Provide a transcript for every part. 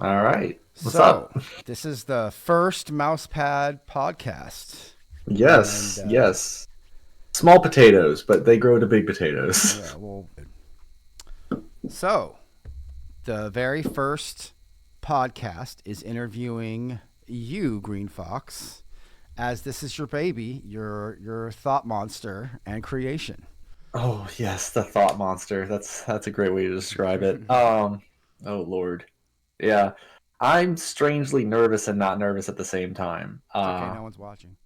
All right. What's So, up? this is the first Mousepad podcast. And Yes, yes. Small potatoes, but they grow to big potatoes. yeah, well, so the very first podcast is interviewing you, Green Fox, as this is your baby, your thought monster and creation. Oh, yes, the thought monster. That's a great way to describe it. Oh Lord. Yeah. I'm strangely nervous and not nervous at the same time. It's okay, no one's watching.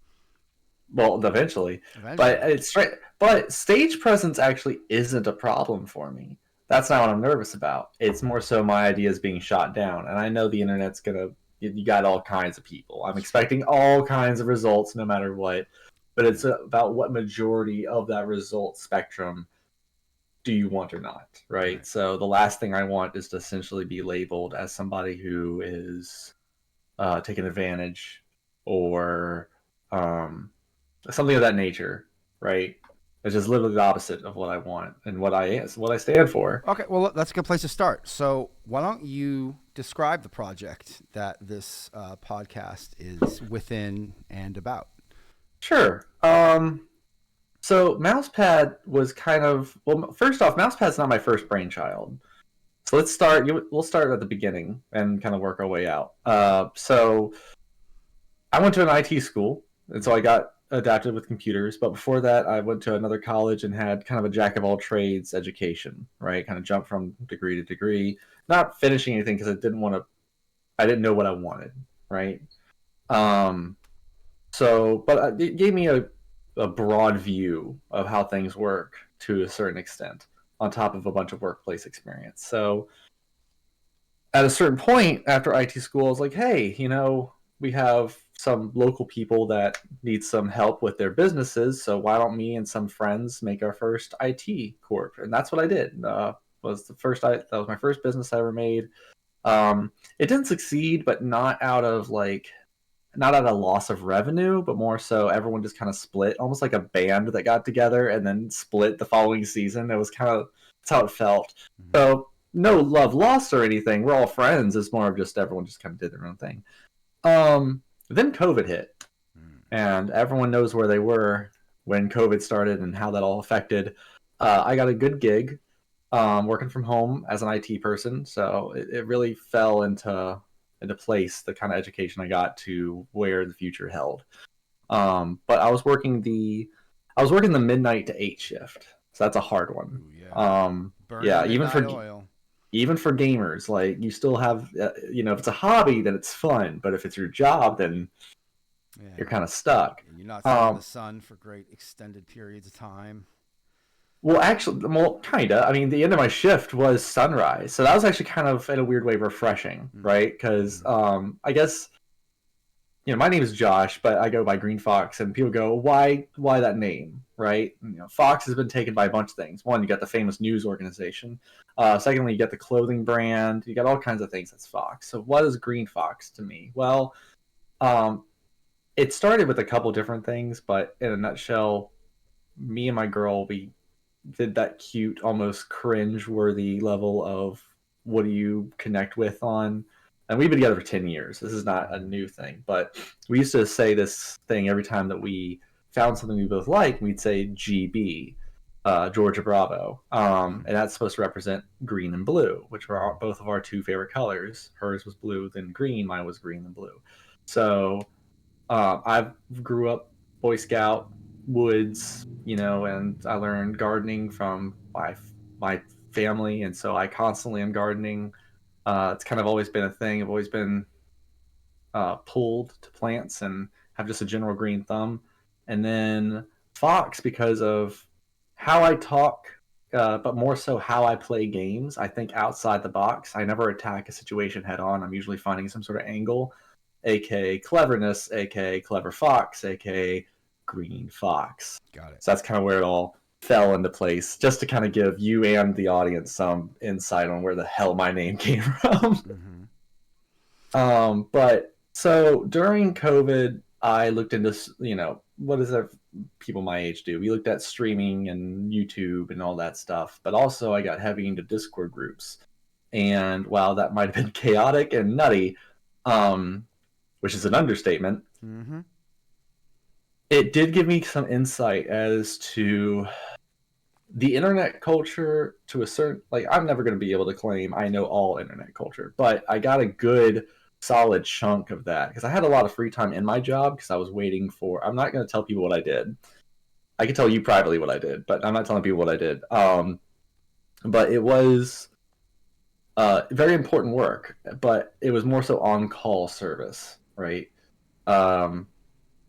Well, eventually. But Eventually. it's straight but stage presence actually isn't a problem for me. That's not what I'm nervous about. It's more so my ideas being shot down, and I know the internet's gonna you got all kinds of people. I'm It's true. expecting all kinds of results no matter what. But it's about what majority of that result spectrum do you want or not, right? Right. So the last thing I want is to essentially be labeled as somebody who is taking advantage or um, something of that nature, right? It's just literally the opposite of what I want and what I stand for. Okay, well, that's a good place to start. So, why don't you describe the project that this podcast is within and about? Sure. So Mousepad was kind of well. First off, Mousepad's not my first brainchild. So let's start. We'll start at the beginning and kind of work our way out. So I went to an IT school, and so I got adapted with computers. But before that, I went to another college and had kind of a jack of all trades education, right? Kind of jumped from degree to degree, not finishing anything because I didn't want to. I didn't know what I wanted, right? Um, but it gave me a broad view of how things work to a certain extent, on top of a bunch of workplace experience. So at a certain point after IT school, I was like, hey, we have some local people that need some help with their businesses. So why don't me and some friends make our first IT corp? And that's what I did. That was my first business I ever made. It didn't succeed, but not out of loss of revenue, but more so everyone just kind of split, almost like a band that got together and then split the following season. It was kind of that's how it felt. Mm-hmm. So no love lost or anything. We're all friends. It's more of just everyone just kind of did their own thing. Then COVID hit, and everyone knows where they were when COVID started and how that all affected. I got a good gig working from home as an IT person, so it really fell into place the kind of education I got to where the future held. But I was working the midnight to 8 shift, so that's a hard one. Ooh, yeah. Burning Yeah, midnight oil. even for gamers, like you still have, if it's a hobby, then it's fun. But if it's your job, then Yeah. you're kind of stuck. You're not seeing the Um, sun for great extended periods of time. kinda. I mean, the end of my shift was sunrise, so that was actually kind of in a weird way refreshing, right? Because Mm-hmm. I guess my name is Josh, but I go by Green Fox, and people go, why that name, right? Fox has been taken by a bunch of things. One, you got the famous news organization. Secondly, you got the clothing brand. You got all kinds of things that's Fox. So what is Green Fox to me? Well, um, it started with a couple different things, but in a nutshell, me and my girl, we did that cute, almost cringe-worthy level of what do you connect with on. And we've been together for 10 years. This is not a Mm-hmm. new thing, but we used to say this thing every time that we found something we both liked. We'd say GB, Georgia Bravo, and that's supposed to represent green and blue, which were both of our two favorite colors. Hers was blue, then green. Mine was green, then blue. So I grew up Boy Scout, woods, and I learned gardening from my family, and so I constantly am gardening. It's kind of always been a thing. I've always been pulled to plants and have just a general green thumb. And then Fox, because of how I talk, but more so how I play games. I think outside the box. I never attack a situation head on. I'm usually finding some sort of angle, aka cleverness, aka clever fox, aka green fox. Got it. So that's kind of where it all fell into place, just to kind of give you and the audience some insight on where the hell my name came from. Mm-hmm. But so during COVID, I looked into, what does that people my age do? We looked at streaming and YouTube and all that stuff. But also, I got heavy into Discord groups. And while that might have been chaotic and nutty, um, which is an understatement, Mm-hmm. it did give me some insight as to the internet culture to a certain, like, I'm never going to be able to claim I know all internet culture, but I got a good solid chunk of that because I had a lot of free time in my job because I was waiting for, I'm not going to tell people what I did. I can tell you privately what I did, but I'm not telling people what I did. But it was very important work, but it was more so on call service, right? Um,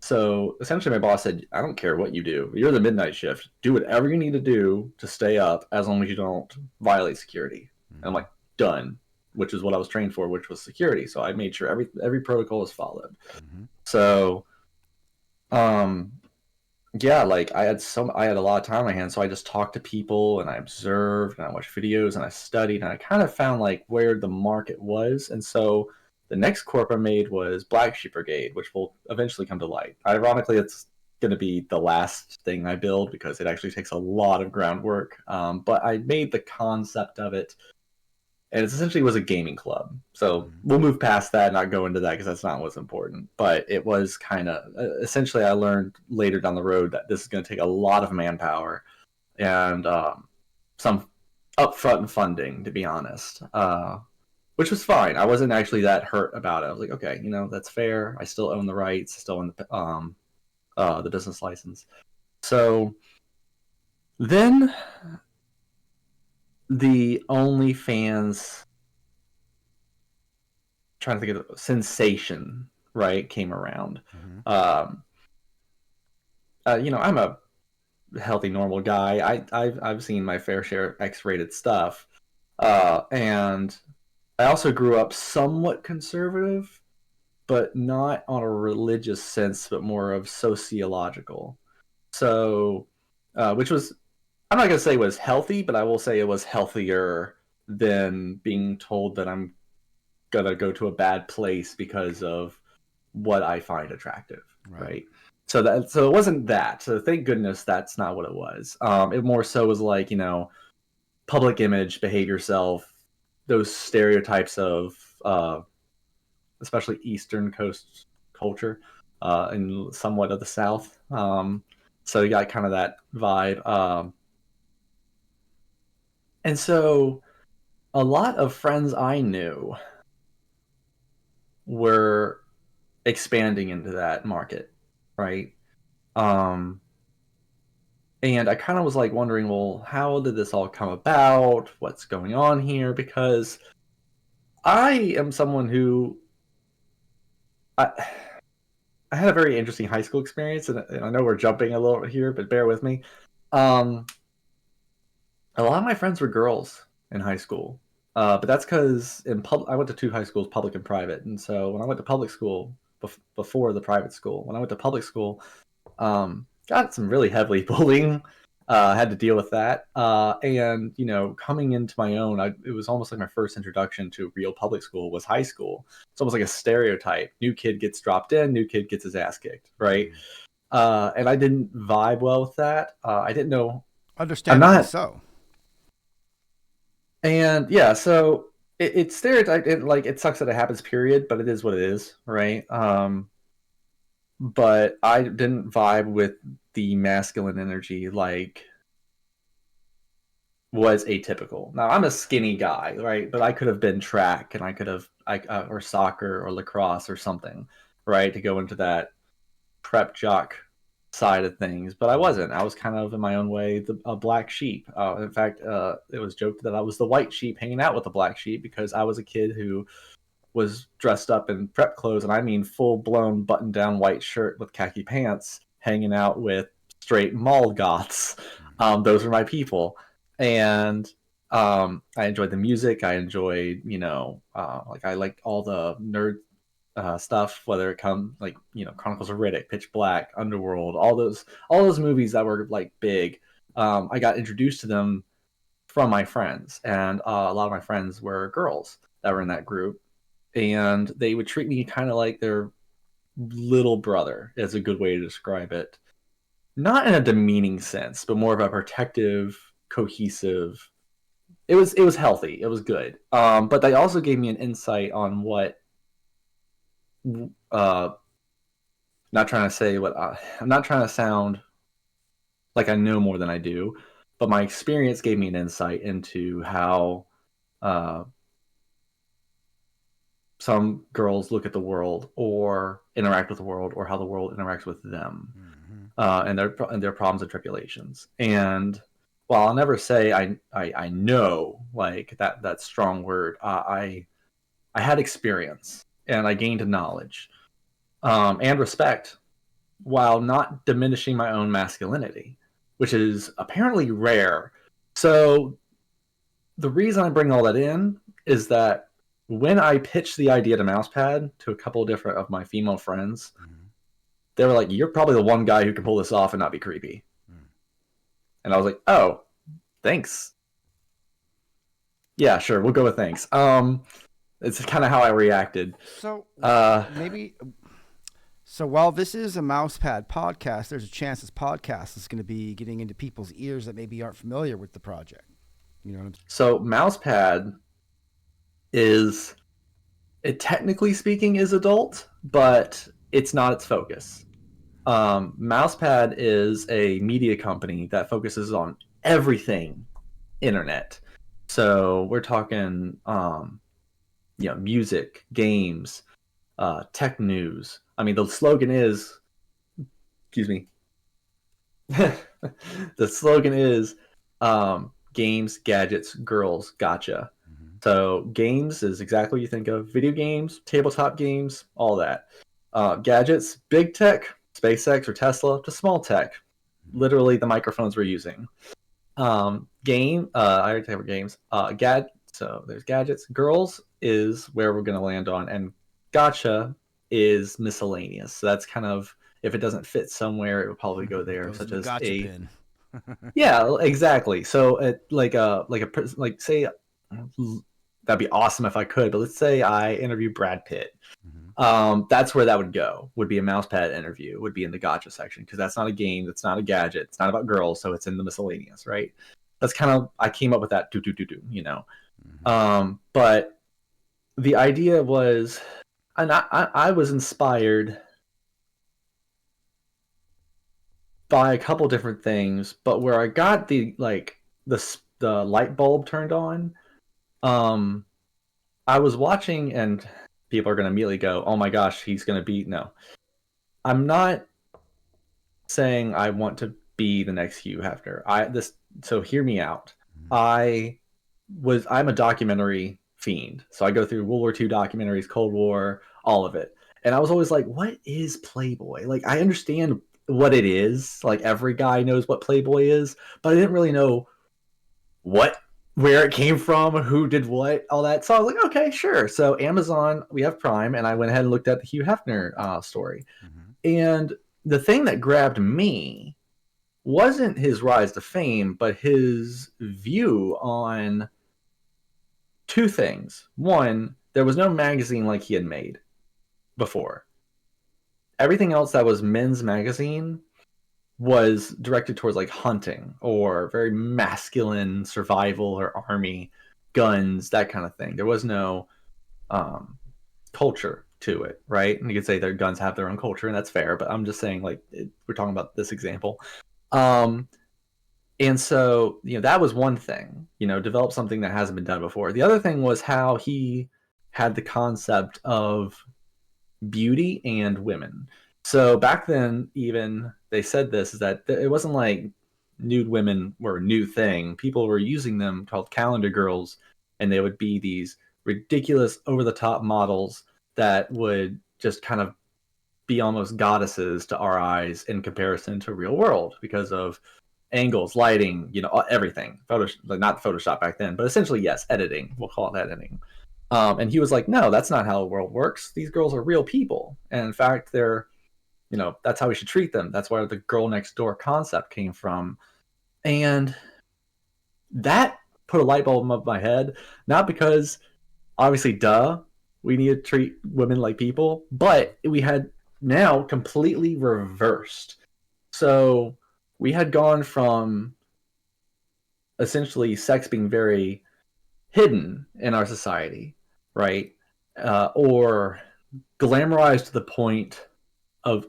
so essentially, my boss said, "I don't care what you do. You're the midnight shift. Do whatever you need to do to stay up, as long as you don't violate security." And I'm Mm-hmm. like, "Done," which is what I was trained for, which was security. So I made sure every protocol is followed. Mm-hmm. So, um, yeah, like I had a lot of time on my hands, so I just talked to people and I observed and I watched videos and I studied and I kind of found like where the market was. And so the next corp I made was Black Sheep Brigade, which will eventually come to light. Ironically, it's going to be the last thing I build because it actually takes a lot of groundwork. But I made the concept of it, and it essentially was a gaming club. So Mm-hmm. we'll move past that and not go into that because that's not what's important. But it was kind of essentially I learned later down the road that this is going to take a lot of manpower and some upfront funding, to be honest. Which was fine. I wasn't actually that hurt about it. I was like, okay, that's fair. I still own the rights. I still own the business license. So then the OnlyFans, trying to think of sensation, right, came around. Mm-hmm. Um, I'm a healthy, normal guy. I've seen my fair share of X-rated stuff, and I also grew up somewhat conservative, but not on a religious sense, but more of sociological. So, which was, I'm not gonna say was healthy, but I will say it was healthier than being told that I'm gonna go to a bad place because of what I find attractive, Right. right? So it wasn't that. So thank goodness that's not what it was. It more so was like, public image, behave yourself, those stereotypes of especially Eastern Coast culture and somewhat of the South. So you got kind of that vibe. And so a lot of friends I knew were expanding into that market, right? Um, and I kind of was like wondering, well, how did this all come about? What's going on here? Because I am someone who I, I had a very interesting high school experience, and I know we're jumping a little here, but bear with me. Um, a lot of my friends were girls in high school, but that's because I went to two high schools, public and private, and so when I went to public school before the private school, when I went to public school, got some really heavily bullying. Had to deal with that, and coming into my own, it was almost like my first introduction to real public school was high school. It's almost like a stereotype: new kid gets dropped in, new kid gets his ass kicked, right? Mm-hmm. And I didn't vibe well with that. I didn't know. I'm Understandably not, so. and yeah, so it's stereotyped. Like it sucks that it happens, period. But it is what it is, right? But I didn't vibe with the masculine energy like was atypical. Now I'm a skinny guy, right? But I could have been track and or soccer or lacrosse or something, right? To go into that prep jock side of things, but I Mm-hmm. wasn't. I was kind of in my own way a black sheep. In fact, it was joked that I was the white sheep hanging out with the black sheep because I was a kid who was dressed up in prep clothes, and I mean full blown button down white shirt with khaki pants, hanging out with straight mall goths. Those were my people, and I enjoyed the music. I enjoyed, like I liked all the nerd stuff, whether it come like Chronicles of Riddick, Pitch Black, Underworld, all those movies that were like big. I got introduced to them from my friends, and a lot of my friends were girls that were in that group, and they would treat me kind of like their little brother, is a good way to describe it. Not in a demeaning sense, but more of a protective, cohesive, it was healthy. It was good. But they also gave me an insight on what uh not trying to say what I'm not trying to sound like I know more than I do, but my experience gave me an insight into how uh some girls look at the world or interact with the world, or how the world interacts with them, Mm-hmm. and their problems and tribulations. And while I'll never say I know, like that strong word, I had experience and I gained knowledge, and respect, while not diminishing my own masculinity, which is apparently rare. So the reason I bring all that in is that when I pitched the idea to Mousepad to a couple of different of my female friends, Mm-hmm. they were like, "You're probably the one guy who can pull this off and not be creepy." And I was like, "Oh, thanks. Yeah, sure, we'll go with thanks." It's kind of how I reacted. So Uh, maybe so while this is a Mousepad podcast, there's a chance this podcast is going to be getting into people's ears that maybe aren't familiar with the project. You know what I'm saying? so Mousepad is, it technically speaking is adult, but it's not its focus. Mousepad is a media company that focuses on everything internet. So we're talking, music, games, tech news. I mean, the slogan is, excuse me, the slogan is, games, gadgets, girls, gotcha. Mm-hmm. So games is exactly what you think of: video games, tabletop games, all that. Gadgets, big tech, SpaceX or Tesla, to small tech, literally the microphones we're using. I already covered games. So there's gadgets. Girls is where we're gonna land on, and gotcha is miscellaneous. So that's kind of, if it doesn't fit somewhere, it would probably go there, Goes in such the as gotcha a, bin. yeah, exactly. So like say, that'd be awesome if I could, but let's say I interview Brad Pitt. Mm-hmm. That's where that would go. Would be a Mousepad interview. Would be in the gotcha section, because that's not a game. That's not a gadget. It's not about girls, so it's in the miscellaneous, right? That's kind of, I came up with that. Mm-hmm. But the idea was, and I was inspired by a couple different things, but where I got the light bulb turned on, um, I was watching, and people are gonna immediately go, "Oh my gosh, he's gonna be." No, I'm not saying I want to be the next Hugh Hefner. So hear me out. I I'm a documentary fiend. So I go through World War II documentaries, Cold War, all of it. And I was always like, what is Playboy? Like, I understand what it is. Like, every guy knows what Playboy is, but I didn't really know what, where it came from, who did what, all that. So I was like, okay, sure. So Amazon, we have Prime, and I went ahead and looked at the Hugh Hefner story. Mm-hmm. And the thing that grabbed me wasn't his rise to fame, but his view on two things. One, there was no magazine like he had made before. Everything else that was men's magazine was directed towards like hunting or very masculine survival or army, guns, that kind of thing. There was no um, culture to it, right? And you could say their guns have their own culture, and that's fair. But I'm just saying, like, we're talking about this example. Um, and so, that was one thing, develop something that hasn't been done before. The other thing was how he had the concept of beauty and women. So back then, even they said this, is that it wasn't like nude women were a new thing. People were using them, called calendar girls, and they would be these ridiculous, over the top models that would just kind of be almost goddesses to our eyes in comparison to real world, because of angles, lighting, everything. Like, not Photoshop back then, but essentially, yes, editing. We'll call it editing. And he was like, no, that's not how the world works. These girls are real people. And in fact, that's how we should treat them. That's where the girl next door concept came from. And that put a light bulb above my head, not because, obviously, duh, we need to treat women like people, but we had now completely reversed. So we had gone from essentially sex being very hidden in our society, right? Or glamorized to the point of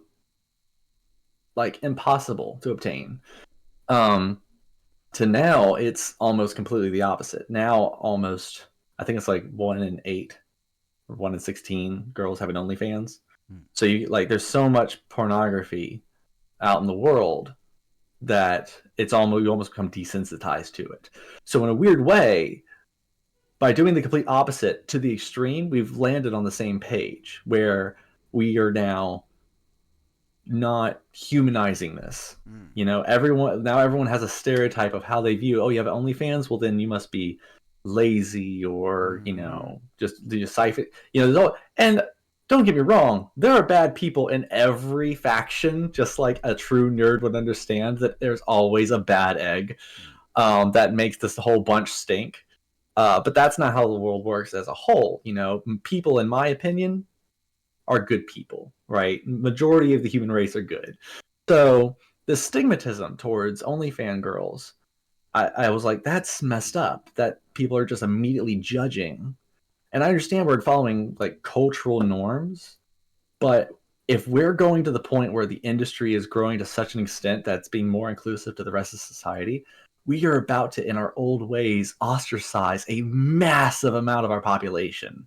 like impossible to obtain. Um, to now, it's almost completely the opposite. Now, almost, I think it's like 1 in 8 or 1 in 16 girls have an OnlyFans. Hmm. So you like, there's so much pornography out in the world that it's almost you almost become desensitized to it. So in a weird way, by doing the complete opposite to the extreme, we've landed on the same page where we are now not humanizing this. Mm. You know, everyone has a stereotype of how they view. Oh, you have OnlyFans? Well, then you must be lazy, or Mm-hmm. just do you siphon. And don't get me wrong, there are bad people in every faction. Just like a true nerd would understand that there's always a bad egg that makes this whole bunch stink. But that's not how the world works as a whole. People, in my opinion, are good people, right? Majority of the human race are good. So the stigmatism towards OnlyFans girls, I was like, that's messed up. That people are just immediately judging. And I understand we're following like cultural norms, but if we're going to the point where the industry is growing to such an extent that's being more inclusive to the rest of society, we are about to, in our old ways, ostracize a massive amount of our population.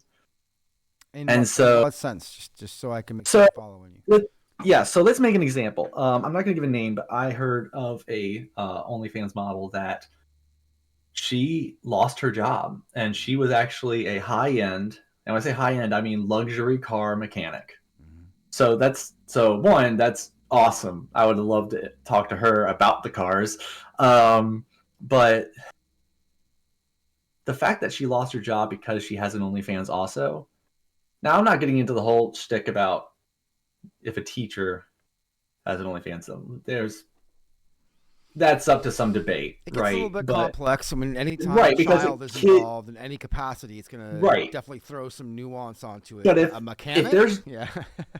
In And what so, sense? Just so I can make sure so I'm following you. yeah, so let's make an example. I'm not going to give a name, but I heard of a OnlyFans model that she lost her job, and she was actually a high end. And when I say high end, I mean luxury car mechanic. Mm-hmm. That's awesome. I would love to talk to her about the cars, but the fact that she lost her job because she has an OnlyFans also. Now, I'm not getting into the whole shtick about if a teacher has an OnlyFans. That's up to some debate, It gets a little right? bit But complex. I mean, anytime a right, because a child is kid, involved in any capacity, it's going to right. definitely throw some nuance onto it. But A if mechanic? there's Yeah.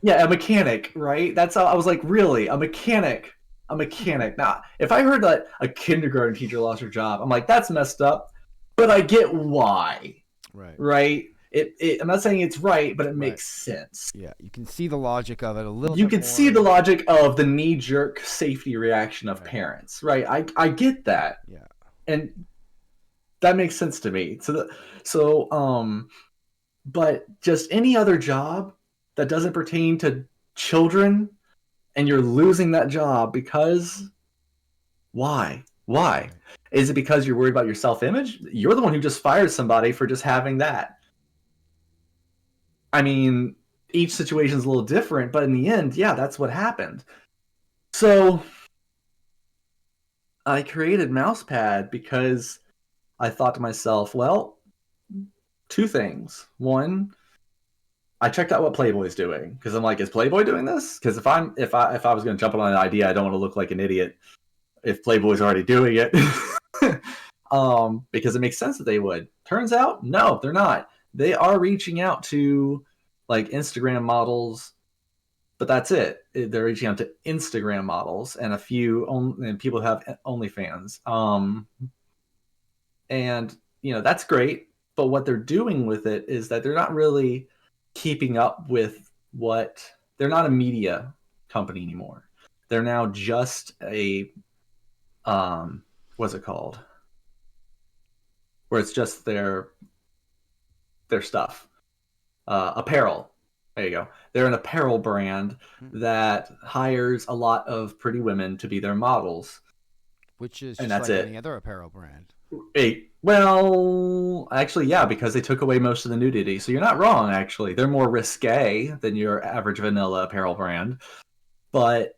yeah, a mechanic, right? That's how I was like, really, a mechanic. Now, if I heard that a kindergarten teacher lost her job, I'm like, that's messed up. But I get why, Right. right? I'm not saying it's right, but it Right. makes sense. Yeah. You can see the logic of it a little You bit can see the more. logic of the knee-jerk safety reaction of Right. parents, right? I get that, Yeah. and that makes sense to me. But just any other job that doesn't pertain to children, and you're losing that job because why? Why? Right. Is it because you're worried about your self-image? You're the one who just fired somebody for just having that. I mean, each situation is a little different, but in the end, yeah, that's what happened. So I created Mousepad because I thought to myself, well, two things. One, I checked out what Playboy's doing because I'm like, is Playboy doing this? Because if I was going to jump on an idea, I don't want to look like an idiot if Playboy's already doing it. Because it makes sense that they would. Turns out, no, they're not. They are reaching out to like Instagram models, but that's it. They're reaching out to Instagram models and a few and people who have OnlyFans. And that's great. But what they're doing with it is that they're not really keeping up with what they're not a media company anymore. They're now just a what's it called? Where it's just their stuff. Apparel. There you go. They're an apparel brand Hmm. that hires a lot of pretty women to be their models, Which is and just that's like any it. other apparel brand. Well, actually, yeah, because they took away most of the nudity. So you're not wrong, actually. They're more risque than your average vanilla apparel brand, but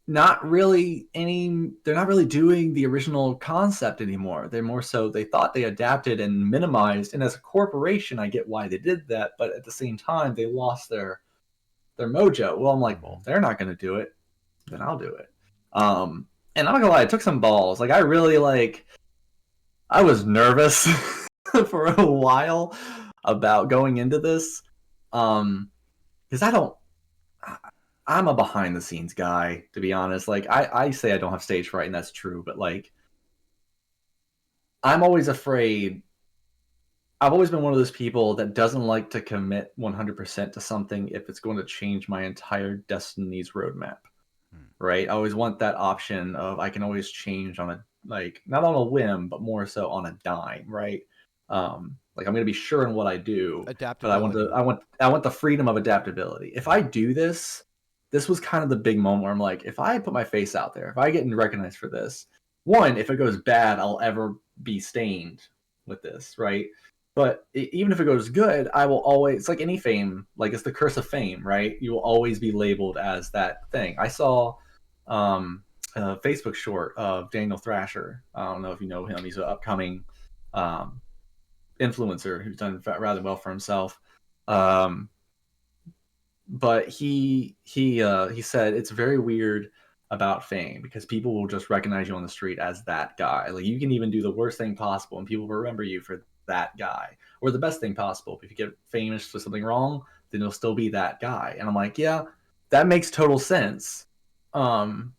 not really any. They're not really doing the original concept anymore. They're more so they thought they adapted and minimized. And as a corporation, I get why they did that, but at the same time, they lost their mojo. Well, I'm like, well, Mm-hmm. if they're not going to do it, then I'll do it. And I'm not gonna lie, it took some balls. Like I really like I was nervous for a while about going into this. Because I'm a behind the scenes guy, to be honest. Like I say I don't have stage fright, and that's true, but like I'm always afraid I've always been one of those people that doesn't like to commit 100% to something if it's going to change my entire destiny's roadmap. Hmm. Right? I always want that option of I can always change on a like not on a whim, but more so on a dime, right? Like I'm gonna be sure in what I do, but Adaptability. I want the freedom of adaptability. If I Right. do this, this was kind of the big moment where I'm like, if I put my face out there, if I get recognized for this, one, if it goes bad, I'll ever be stained with this, right? But even if it goes good, I will always, it's like any fame, like it's the curse of fame, right? You will always be labeled as that thing. I saw a Facebook short of Daniel Thrasher. I don't know if you know him. He's an upcoming um, influencer who's done rather well for himself. Um, but he said it's very weird about fame because people will just recognize you on the street as that guy. Like you can even do the worst thing possible and people will remember you for that guy, or the best thing possible. If you get famous for something wrong, then you'll still be that guy. And I'm like, yeah, that makes total sense. Um,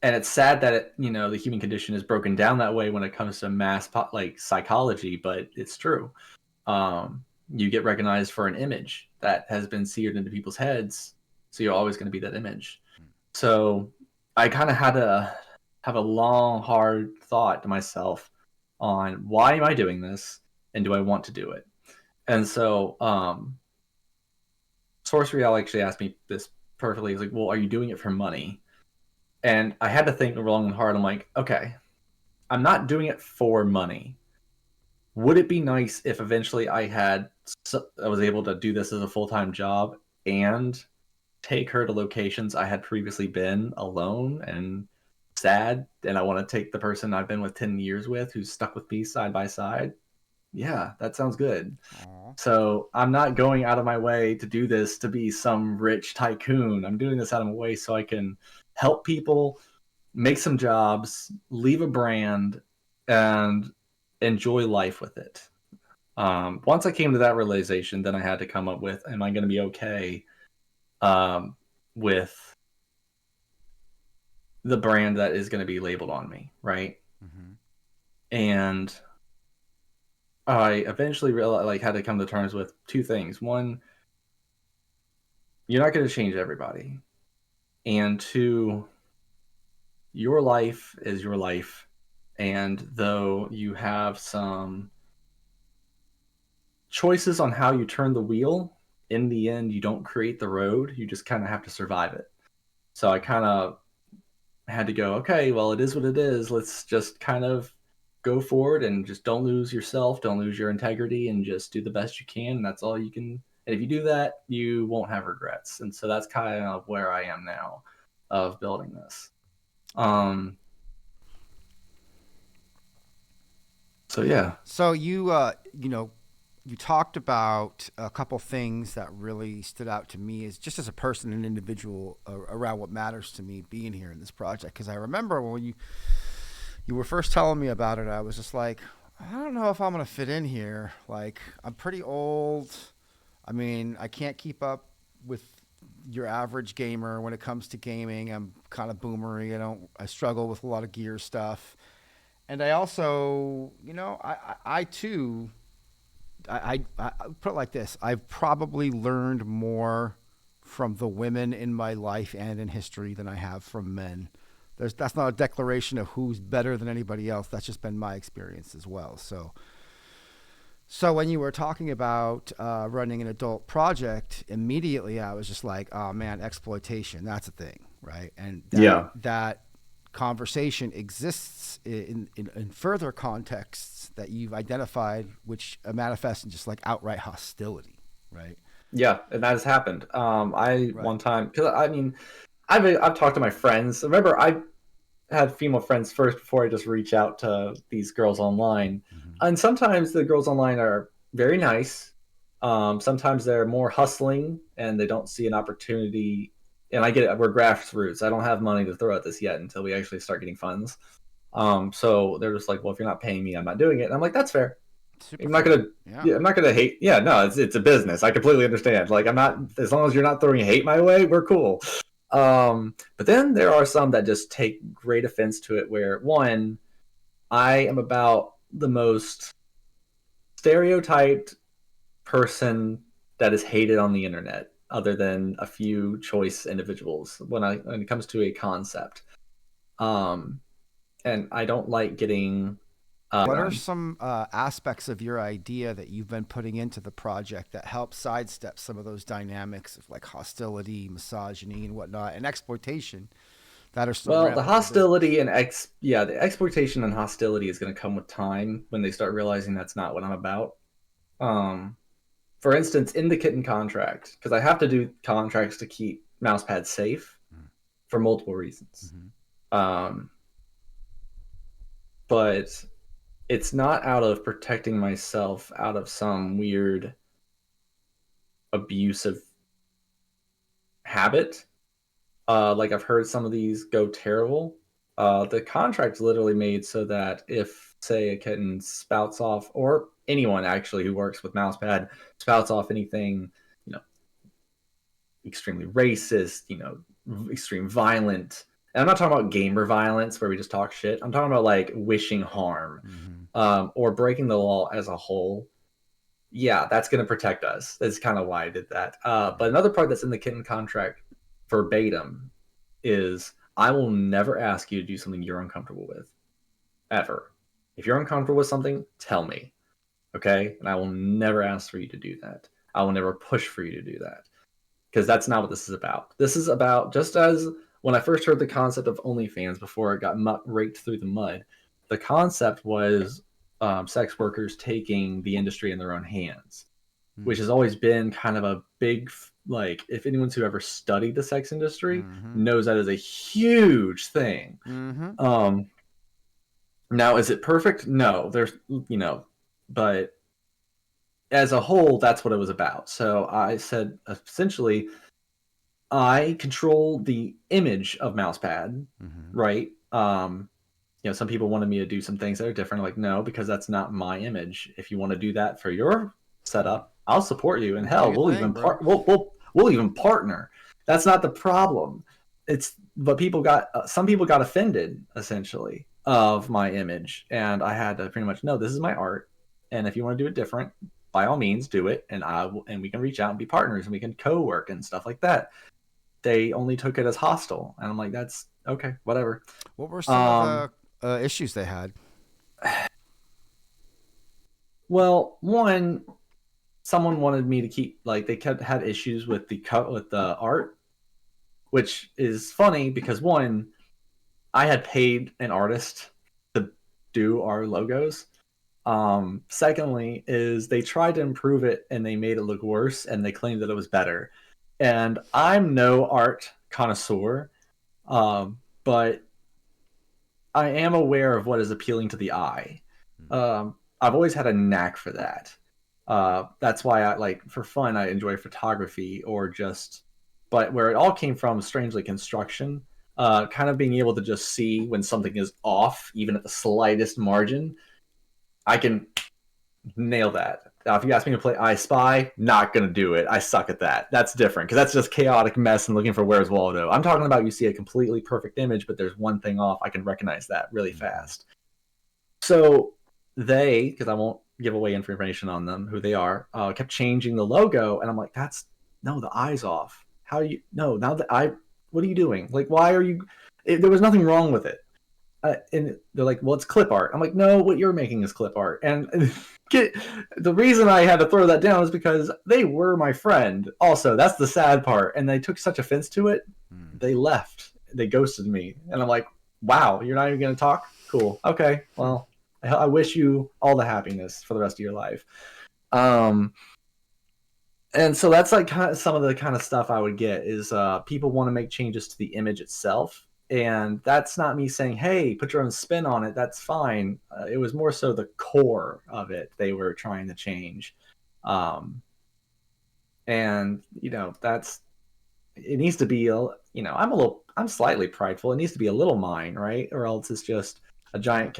and it's sad that the human condition is broken down that way when it comes to like psychology, but it's true. You get recognized for an image that has been seared into people's heads, so you're always going to be that image. So I kind of had to have a long, hard thought to myself on why am I doing this and do I want to do it? And so Source Real actually asked me this perfectly. He's like, well, are you doing it for money? And I had to think long and hard. I'm like, okay, I'm not doing it for money. Would it be nice if eventually I was able to do this as a full-time job and take her to locations I had previously been alone and sad, and I want to take the person I've been with 10 years with who's stuck with me side by side? Yeah, that sounds good. Aw. So I'm not going out of my way to do this to be some rich tycoon. I'm doing this out of my way so I can help people, make some jobs, leave a brand, and enjoy life with it. Once I came to that realization, then I had to come up with, am I going to be okay with the brand that is going to be labeled on me, right? Mm-hmm. And I eventually realized, like, had to come to terms with two things. One, you're not going to change everybody, and two, your life is your life. And though you have some choices on how you turn the wheel, in the end, you don't create the road. You just kind of have to survive it. So I kind of had to go, okay, well, it is what it is. Let's just kind of go forward and just don't lose yourself, don't lose your integrity, and just do the best you can. And that's all you can. And if you do that, you won't have regrets. And so that's kind of where I am now of building this. Um, so yeah. So you talked about a couple things that really stood out to me as just as a person and individual around what matters to me being here in this project. Because I remember when you were first telling me about it, I was just like, I don't know if I'm gonna fit in here. Like I'm pretty old. I mean, I can't keep up with your average gamer when it comes to gaming. I'm kind of boomery. I struggle with a lot of gear stuff. And I also, I too, I put it like this: I've probably learned more from the women in my life and in history than I have from men. That's not a declaration of who's better than anybody else. That's just been my experience as well. So when you were talking about running an adult project, immediately I was just like, oh man, exploitation. That's a thing, right? And Yeah. that conversation exists in further contexts that you've identified, which manifest in just like outright hostility, right? Yeah, and that has happened. I Right. one time, because I mean, I've talked to my friends. Remember, I had female friends first before I just reach out to these girls online. Mm-hmm. And sometimes the girls online are very nice. Sometimes they're more hustling and they don't see an opportunity. And I get it, we're grassroots. I don't have money to throw at this yet until we actually start getting funds. So they're just like, well, if you're not paying me, I'm not doing it. And I'm like, that's fair. Super I'm not fair. gonna, Yeah. yeah, I'm not gonna hate. Yeah, no, it's a business. I completely understand. Like, I'm not, as long as you're not throwing hate my way, we're cool. But then there are some that just take great offense to it. Where one, I am about the most stereotyped person that is hated on the internet, other than a few choice individuals when it comes to a concept. Um, and I don't like getting What are on. some aspects of your idea that you've been putting into the project that help sidestep some of those dynamics of like hostility, misogyny, and whatnot, and exploitation that are so Well, the rampant in business? hostility and the exploitation and hostility is going to come with time when they start realizing that's not what I'm about. Um, for instance, in the kitten contract, because I have to do contracts to keep Mousepad safe for multiple reasons. Mm-hmm. Um, but it's not out of protecting myself out of some weird abusive habit. Like I've heard some of these go terrible. The contract's literally made so that if, say, a kitten spouts off, or anyone actually who works with Mousepad spouts off anything, you know, extremely racist, extreme violent. And I'm not talking about gamer violence where we just talk shit. I'm talking about like wishing harm, Mm-hmm. or breaking the law as a whole. Yeah, that's going to protect us. That's kind of why I did that. But another part that's in the kitten contract verbatim is I will never ask you to do something you're uncomfortable with, ever. If you're uncomfortable with something, tell me, okay? And I will never ask for you to do that. I will never push for you to do that, because that's not what this is about. This is about, just as when I first heard the concept of OnlyFans before it got raked through the mud, the concept was sex workers taking the industry in their own hands, which has always been kind of a big, like, if anyone's who ever studied the sex industry Mm-hmm. knows that is a huge thing. Mm-hmm. um Now, is it perfect? No, there's, but as a whole, that's what it was about. So I said, essentially, I control the image of Mousepad, Mm-hmm. right? Some people wanted me to do some things that are different. Like, no, because that's not my image. If you want to do that for your setup, I'll support you. And Do hell, your we'll thing, even bro. we'll even partner. That's not the problem. It's but some people got offended essentially of my image, and I had to pretty much, no, this is my art, and if you want to do it different, by all means do it, and we can reach out and be partners, and we can co-work and stuff like that. They only took it as hostile, and I'm like, that's okay, whatever. What were some of um the issues they had? well, one, someone wanted me to keep, like, they kept had issues with the art, which is funny because, one, I had paid an artist to do our logos. Secondly, is they tried to improve it and they made it look worse, and they claimed that it was better. And I'm no art connoisseur, but I am aware of what is appealing to the eye. I've always had a knack for that. That's why I, like, for fun, I enjoy photography, or just, but where it all came from, strangely, construction. Kind of being able to just see when something is off, even at the slightest margin. I can nail that. Now, if you ask me to play I Spy, not gonna do it. I suck at that. That's different, because that's just chaotic mess and looking for where's Waldo. I'm talking about, you see a completely perfect image, but there's one thing off. I can recognize that really fast. So because I won't give away information on them, who they are, kept changing the logo, and I'm like, that's, no, the eye's off. How you, no, now the eye, what are you doing? Like, why are you? There was nothing wrong with it. And they're like, well, it's clip art. I'm like, no, what you're making is clip art. And the reason I had to throw that down is because they were my friend. Also, that's the sad part. And they took such offense to it, Mm. they left. They ghosted me. And I'm like, wow, you're not even going to talk? Cool. Okay. Well, I wish you all the happiness for the rest of your life. Um, and so that's like kind of some of the kind of stuff I would get is, people want to make changes to the image itself, and that's not me saying, hey, put your own spin on it, that's fine. It was more so the core of it they were trying to change. Um, and that's, it needs to be I'm slightly prideful. It needs to be a little mine, right? Or else it's just a giant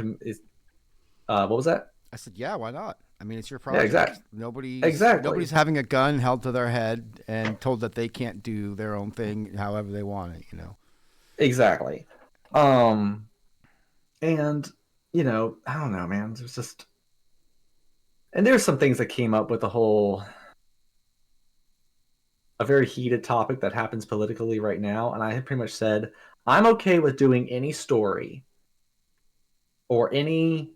what was that? I said, yeah, why not? I mean, it's your Yeah, project. Nobody's exactly, having a gun held to their head and told that they can't do their own thing however they want it. exactly. um and I don't know, man, there's just, And there's some things that came up with a very heated topic that happens politically right now, and I had pretty much said I'm okay with doing any story or any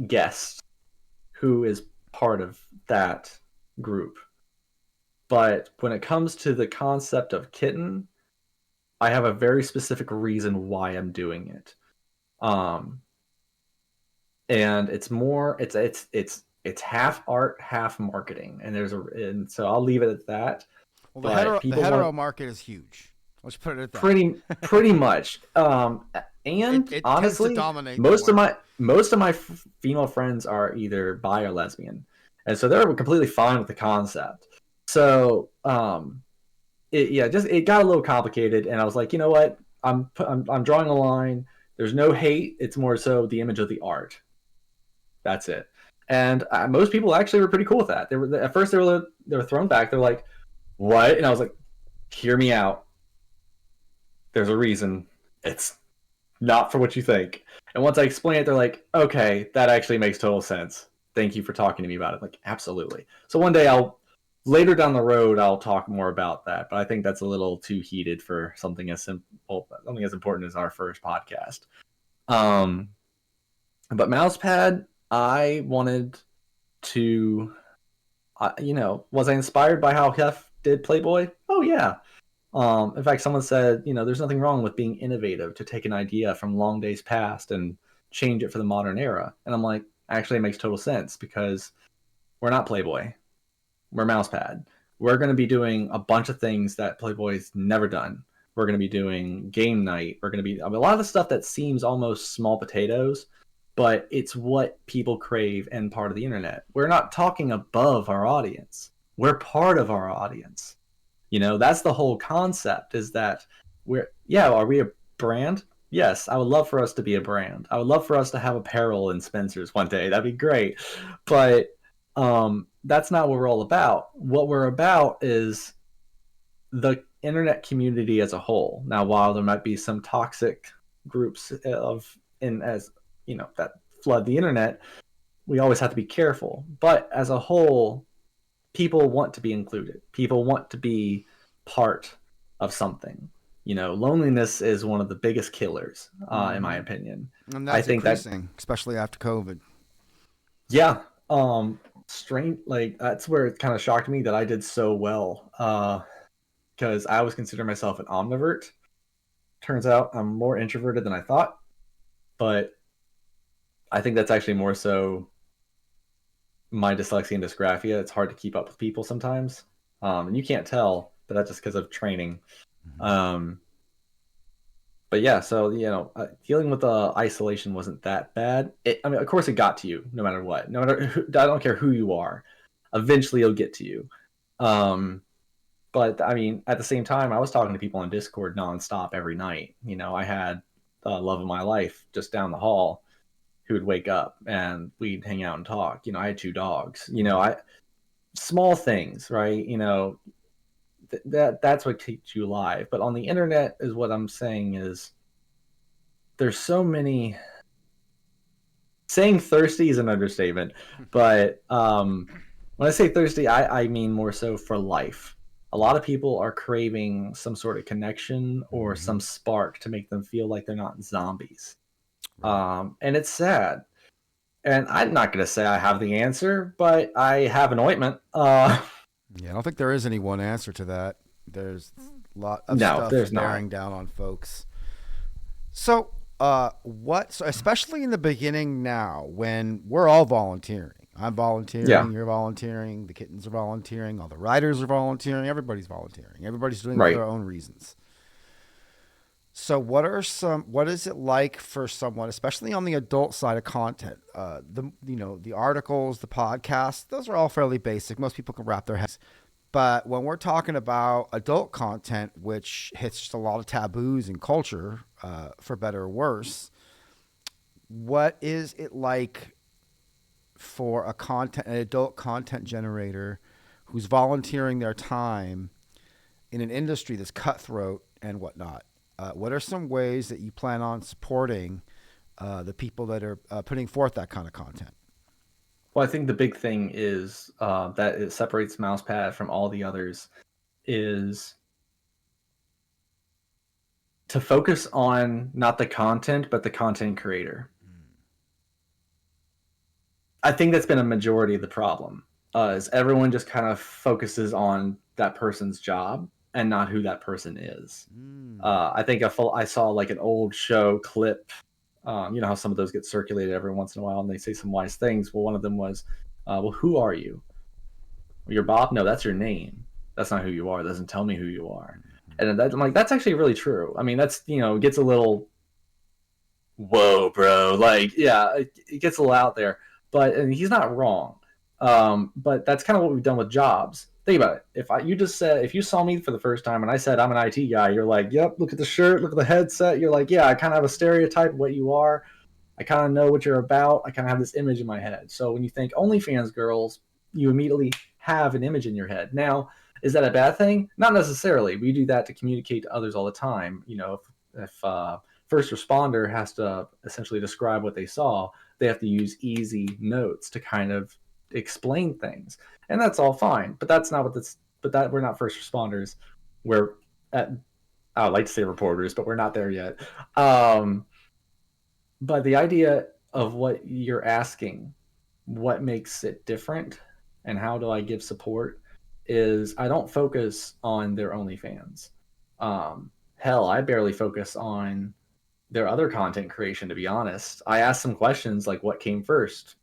guest who is part of that group. But when it comes to the concept of kitten, I have a very specific reason why I'm doing it. Um, and it's half art, half marketing, and so I'll leave it at that. Well, But the people hetero want market is huge. Let's put it at pretty that. much. And It tends to honestly, dominate the market. most of my female friends are either bi or lesbian, and so they're completely fine with the concept. So it got a little complicated, and I was like, you know what, I'm drawing a line. There's no hate. It's more so the image of the art. That's it. And most people actually were pretty cool with that. They were at first they were thrown back. They're like, "What?" And I was like, "Hear me out. There's a reason. It's not for what you think." And once I explain it, they're like, "Okay, that actually makes total sense. Thank you for talking to me about it." Like, absolutely. So one day later down the road, I'll talk more about that. But I think that's a little too heated for something as simple, something as important as our first podcast. Um, but Mousepad, I wanted to, was I inspired by how Hef did Playboy? Oh yeah. In fact, someone said, there's nothing wrong with being innovative to take an idea from long days past and change it for the modern era. And I'm like, actually, it makes total sense because we're not Playboy. We're Mousepad. We're going to be doing a bunch of things that Playboy's never done. We're going to be doing game night. We're going to be a lot of the stuff that seems almost small potatoes, but it's what people crave and part of the internet. We're not talking above our audience. We're part of our audience. That's the whole concept is that are we a brand? Yes, I would love for us to be a brand. I would love for us to have apparel in Spencer's one day. That'd be great. But that's not what we're all about. What we're about is the internet community as a whole. Now, while there might be some toxic groups that flood the internet, we always have to be careful. But as a whole, people want to be included. People want to be part of something. Loneliness is one of the biggest killers, in my opinion. And I that's think that, increasing, especially after COVID. yeah, strange. Like that's where it kind of shocked me that I did so well, because I always consider myself an omnivert. Turns out I'm more introverted than I thought, but I think that's actually more so my dyslexia and dysgraphia. It's hard to keep up with people sometimes, and you can't tell, but that's just because of training. Um, but yeah, so dealing with isolation wasn't that bad. I mean, of course, it got to you no matter what. No matter I don't care who you are. Eventually, it'll get to you. But I mean, at the same time, I was talking to people on Discord nonstop every night. I had the love of my life just down the hall who would wake up and we'd hang out and talk. I had two dogs. I small things, right? That's what keeps you alive. But on the internet is what I'm saying is there's so many. Saying thirsty is an understatement, but when I say thirsty, I mean more so for life. A lot of people are craving some sort of connection or some spark to make them feel like they're not zombies. Right. And it's sad. And I'm not going to say I have the answer, but I have an ointment. Yeah, I don't think there is any one answer to that. There's a lot of No, stuff there's not. bearing down on folks. So, so especially in the beginning now, when we're all volunteering. I'm Yeah, volunteering, you're volunteering, the kittens are volunteering, all the writers are volunteering, everybody's volunteering. Everybody's doing it for right. their own reasons. So, what is it like for someone, especially on the adult side of content? The articles, the podcasts, those are all fairly basic. Most people can wrap their heads. But when we're talking about adult content, which hits just a lot of taboos in culture, for better or worse, what is it like for an adult content generator who's volunteering their time in an industry that's cutthroat and whatnot? What are some ways that you plan on supporting the people that are putting forth that kind of content? Well, I think the big thing is that it separates Mousepad from all the others is to focus on not the content, but the content creator. I think that's been a majority of the problem. Is everyone just kind of focuses on that person's job and not who that person is. I think I saw like an old show clip. You know how some of those get circulated every once in a while, and they say some wise things. Well, one of them was, "Well, who are you? You're Bob? No, that's your name. That's not who you are. That doesn't tell me who you are." And I'm like, that's actually really true. I mean, that's it gets a little, whoa, bro. Like, yeah, it gets a little out there, but and he's not wrong. But that's kind of what we've done with jobs. Think about it. If you saw me for the first time and I said I'm an IT guy, you're like, yep. Look at the shirt, look at the headset. You're like, yeah, I kind of have a stereotype of what you are. I kind of know what you're about. I kind of have this image in my head. So when you think OnlyFans girls, you immediately have an image in your head. Now, is that a bad thing? Not necessarily. We do that to communicate to others all the time. If first responder has to essentially describe what they saw, they have to use easy notes to kind of explain things, and that's all fine. But that's not what this. But that we're not first responders. We're at. I would like to say reporters, but we're not there yet. But the idea of what you're asking, what makes it different, and how do I give support, is I don't focus on their OnlyFans. Hell, I barely focus on their other content creation, to be honest. I ask some questions like what came first,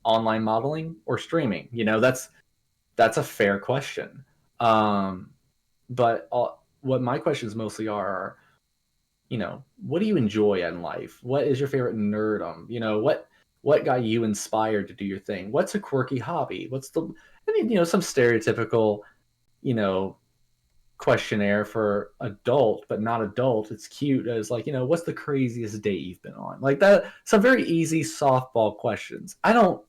online modeling or streaming. That's a fair question. But what my questions mostly are, what do you enjoy in life? What is your favorite nerdum? What got you inspired to do your thing? What's a quirky hobby? Some stereotypical, you know, questionnaire for adult, but not adult. It's cute as like, what's the craziest date you've been on? Like that, some very easy softball questions. I don't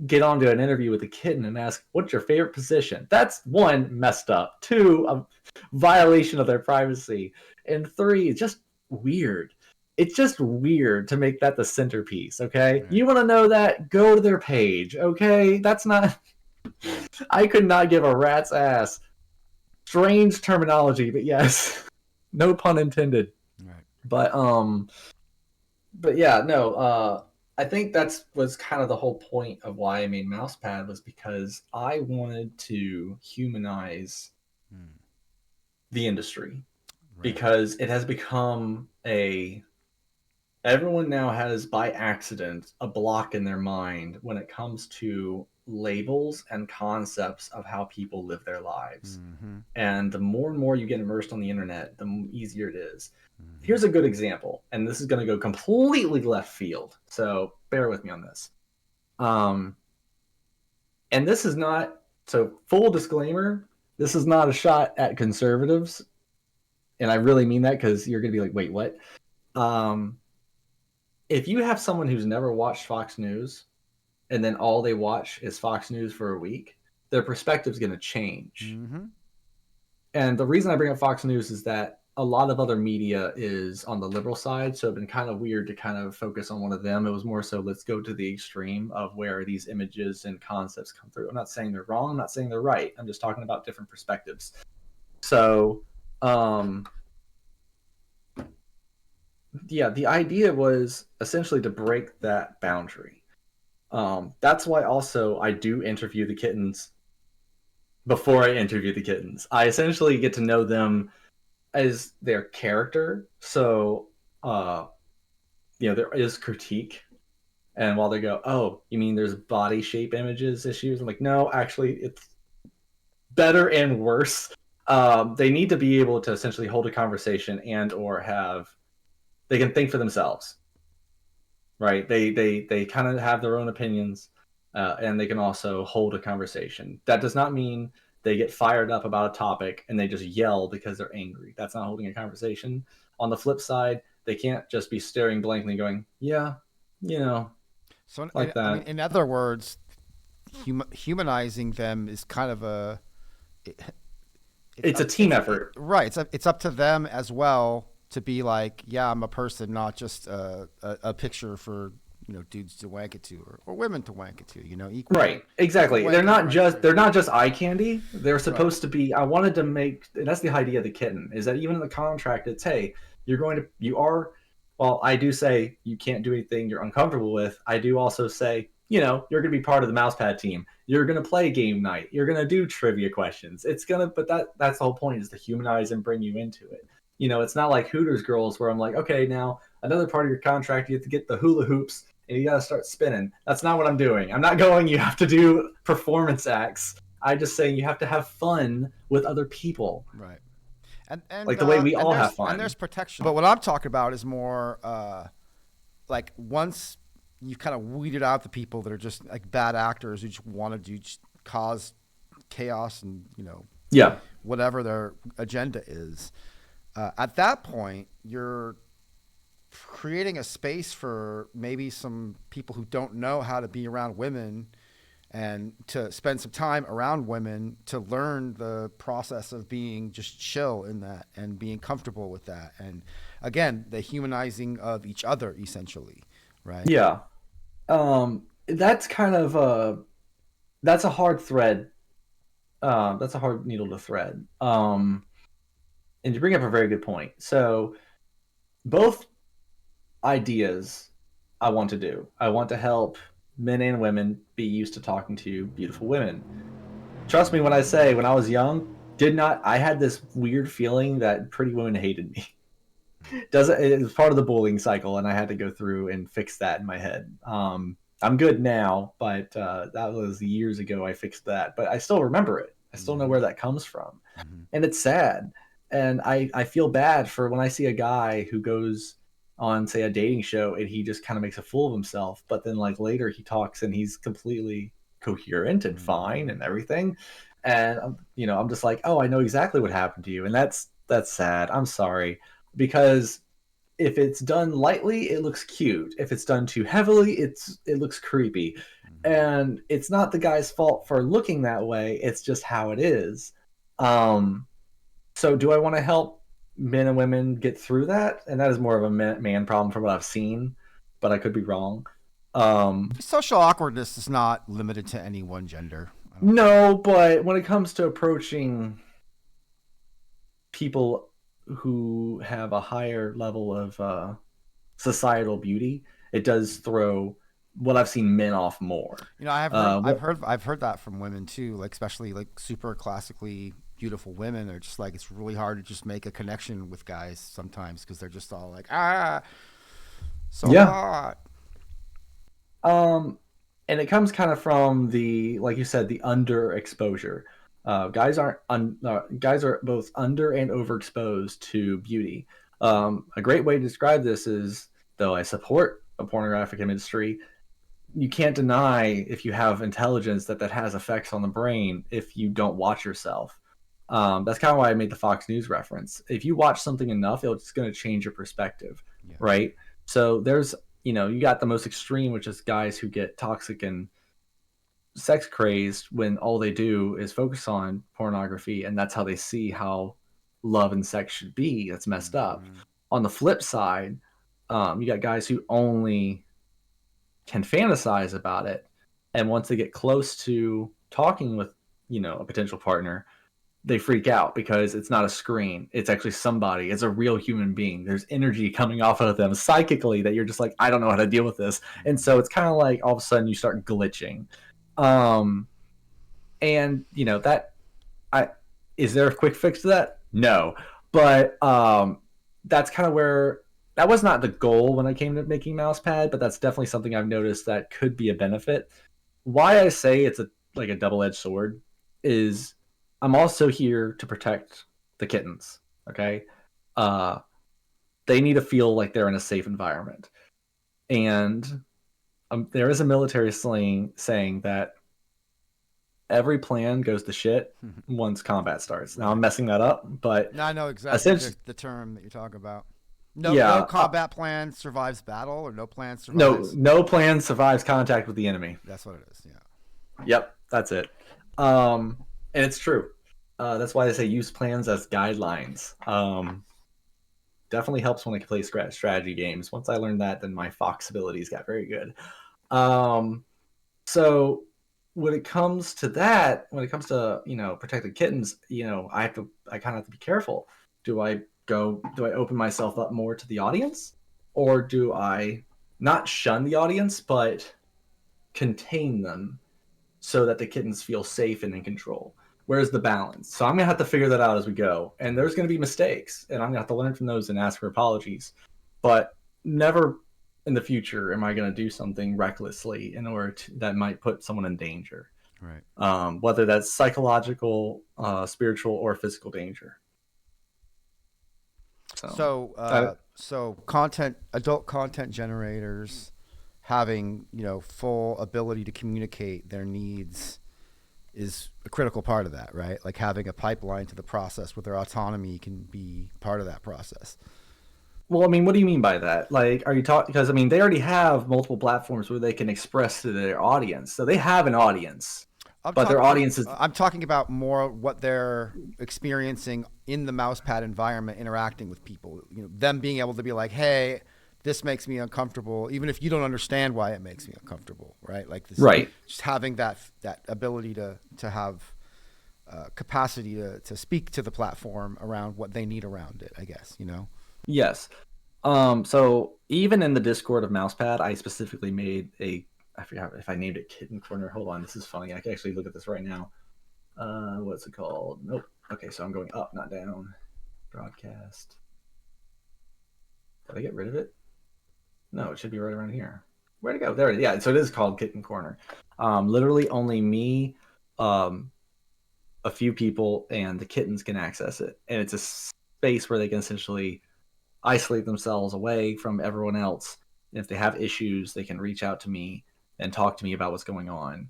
get onto an interview with a kitten and ask, what's your favorite position? That's one, messed up. Two, a violation of their privacy. And three, just weird. It's just weird to make that the centerpiece, okay? Right. You want to know that? Go to their page, okay? That's not. I could not give a rat's ass. Strange terminology, but yes. No pun intended. Right. But yeah, no, I think that's was kind of the whole point of why I made Mousepad, was because I wanted to humanize Hmm. the industry, Right. because it has become everyone now has by accident a block in their mind when it comes to labels and concepts of how people live their lives. Mm-hmm. And the more and more you get immersed on the internet, the easier it is. Mm-hmm. Here's a good example, and this is going to go completely left field, so bear with me on this. Um, and this is not, so full disclaimer, this is not a shot at conservatives, and I really mean that because you're going to be like, wait, what? Um, if you have someone who's never watched Fox News, and then all they watch is Fox News for a week, their perspective's going to change. Mm-hmm. And the reason I bring up Fox News is that a lot of other media is on the liberal side, so it'd been kind of weird to kind of focus on one of them. It was more so, let's go to the extreme of where these images and concepts come through. I'm not saying they're wrong, I'm not saying they're right. I'm just talking about different perspectives. So, yeah, the idea was essentially to break that boundary. That's why also I do interview the kittens before I interview the kittens. I essentially get to know them as their character. So, there is critique. And while they go, oh, you mean there's body shape images issues? I'm like, no, actually, it's better and worse. They need to be able to essentially hold a conversation and or they can think for themselves, right? They kind of have their own opinions, and they can also hold a conversation. That does not mean they get fired up about a topic and they just yell because they're angry. That's not holding a conversation. On the flip side, they can't just be staring blankly going, yeah, you know, So, like I mean, that. in other words, humanizing them is kind of it, It's a team effort. right. It's up to them as well to be like, yeah, I'm a person, not just a picture for dudes to wank it to, or women to wank it to. Right, equal exactly. They're wanking not rights. just they're not just eye candy. They're Right. supposed to be. I wanted to make, and that's the idea of the kitten, is that even in the contract, it's, hey, you are. Well, I do say you can't do anything you're uncomfortable with. I do also say, you're going to be part of the mousepad team. You're going to play game night. You're going to do trivia questions. It's gonna, but that's the whole point, is to humanize and bring you into it. It's not like Hooters girls where I'm like, okay, now another part of your contract, you have to get the hula hoops and you got to start spinning. That's not what I'm doing. I'm not going, you have to do performance acts. I just saying you have to have fun with other people, Right. like the way we all have And there's fun. protection. But what I'm talking about is more like once you've kind of weeded out the people that are just like bad actors who just want to just cause chaos and Yeah. whatever their agenda is. At that point, you're creating a space for maybe some people who don't know how to be around women and to spend some time around women to learn the process of being just chill in that and being comfortable with that. And again, the humanizing of each other, essentially, right? Yeah. That's kind of that's a hard thread. That's a hard needle to thread. And you bring up a very good point. So both ideas I want to do. I want to help men and women be used to talking to beautiful women. Trust me when I say, when I was young, I had this weird feeling that pretty women hated me. It was part of the bullying cycle, and I had to go through and fix that in my head. I'm good now, but that was years ago. I fixed that, but I still remember it. I still know Mm-hmm. where that comes from, Mm-hmm. and it's sad. And I feel bad for when I see a guy who goes on, say, a dating show, and he just kind of makes a fool of himself, but then like later he talks and he's completely coherent and fine Mm-hmm. and everything. And I'm just like, oh, I know exactly what happened to you, and that's sad. I'm sorry, because if it's done lightly, it looks cute. If it's done too heavily, it looks creepy. Mm-hmm. And it's not the guy's fault for looking that way. It's just how it is. Um, so do I want to help men and women get through that? And that is more of a man problem from what I've seen, but I could be wrong. Um, Social awkwardness is not limited to any one gender, I don't think. no, but when it comes to approaching people who have a higher level of societal beauty, it does throw what I've seen men off more. What? I've heard that from women too, like especially like super classically beautiful women. They're just like it's really hard to just make a connection with guys sometimes because they're just all like so Yeah. hot. Um, and it comes kind of from the, like you said, the underexposure. Guys are both under and overexposed to beauty. A great way to describe this is, though I support a pornographic industry, you can't deny, if you have intelligence, that has effects on the brain if you don't watch yourself. That's kind of why I made the Fox News reference. If you watch something enough, it's going to change your perspective, Yeah. right? So there's, you got the most extreme, which is guys who get toxic and sex crazed when all they do is focus on pornography, and that's how they see how love and sex should be. That's messed up. Mm-hmm. On the flip side, you got guys who only can fantasize about it, and once they get close to talking with a potential partner, they freak out because it's not a screen. It's actually somebody. It's a real human being. There's energy coming off of them psychically that you're just like, I don't know how to deal with this. And so it's kind of like all of a sudden you start glitching. Um, and that I is there a quick fix to that? No. But that's kind of where that was not the goal when I came to making Mousepad, but that's definitely something I've noticed that could be a benefit. Why I say it's like a double-edged sword is I'm also here to protect the kittens. Okay, uh, they need to feel like they're in a safe environment, and there is a military slang saying that every plan goes to shit once combat starts. Now I'm Right. messing that up, but Now I know exactly essentially, the term that you're talking about. No yeah, combat plan survives battle, or no plan no, survives. no plan survives contact with the enemy. That's what it is. Yeah. Yep, that's it. And it's true. That's why they say use plans as guidelines. definitely helps when I play strategy games. Once I learned that, then my fox abilities got very good. So when it comes to that, when it comes to protected kittens, I kind of have to be careful. Do I open myself up more to the audience, or do I not shun the audience but contain them so that the kittens feel safe and in control? Where's the balance? So I'm gonna have to figure that out as we go, and there's gonna be mistakes, and I'm gonna have to learn from those and ask for apologies. But never in the future am I gonna do something recklessly in order that might put someone in danger. Right. Whether that's psychological, spiritual, or physical danger. So adult content generators having, full ability to communicate their needs is a critical part of that, right? Like having a pipeline to the process where their autonomy can be part of that process. Well, I mean, what do you mean by that? Like, are you talking? Because I mean, they already have multiple platforms where they can express to their audience, so they have an audience. But their audience is. I'm talking about more what they're experiencing in the mousepad environment, interacting with people. Them being able to be like, "Hey, this makes me uncomfortable," even if you don't understand why it makes me uncomfortable, right? Like this, right. Just having that ability to have capacity to speak to the platform around what they need around it, I guess. Yes. So even in the Discord of Mousepad, I specifically made I forgot if I named it Kitten Corner. Hold on, this is funny. I can actually look at this right now. What's it called? Nope. Okay, so I'm going up, not down. Broadcast. Did I get rid of it? No, it should be right around here. Where'd it go? There it is. Yeah, so it is called Kitten Corner. Literally only me, a few people, and the kittens can access it. And it's a space where they can essentially isolate themselves away from everyone else. And if they have issues, they can reach out to me and talk to me about what's going on.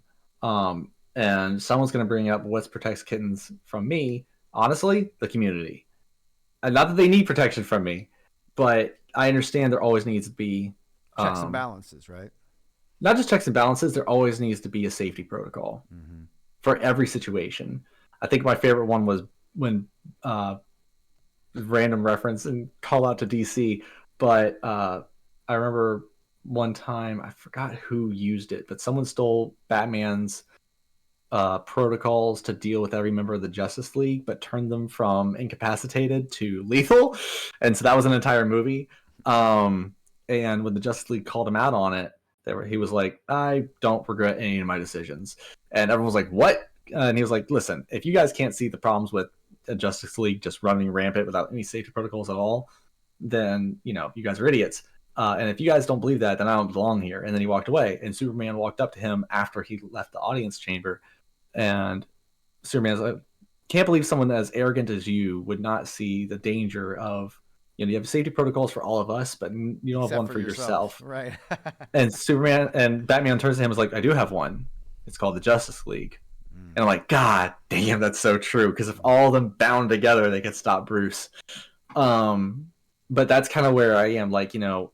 And someone's going to bring up what protects kittens from me. Honestly, the community. And not that they need protection from me, but I understand there always needs to be checks and balances, right? Not just checks and balances. There always needs to be a safety protocol for every situation. I think my favorite one was when random reference and call out to DC, but I remember one time, I forgot who used it, but someone stole Batman's protocols to deal with every member of the Justice League, but turned them from incapacitated to lethal, and so that was an entire movie. And when the Justice League called him out on it, he was like, "I don't regret any of my decisions," and everyone was like, "What?" And he was like, "Listen, if you guys can't see the problems with a Justice League just running rampant without any safety protocols at all, then you guys are idiots. And if you guys don't believe that, then I don't belong here." And then he walked away. And Superman walked up to him after he left the audience chamber, and Superman's like, "Can't believe someone as arrogant as you would not see the danger of you have safety protocols for all of us, but you don't have one for yourself." Right? And Batman turns to him and was like, "I do have one. It's called the Justice League." And I'm like, God damn, that's so true. Because if all of them bound together, they could stop Bruce. But that's kind of where I am. Like, I'm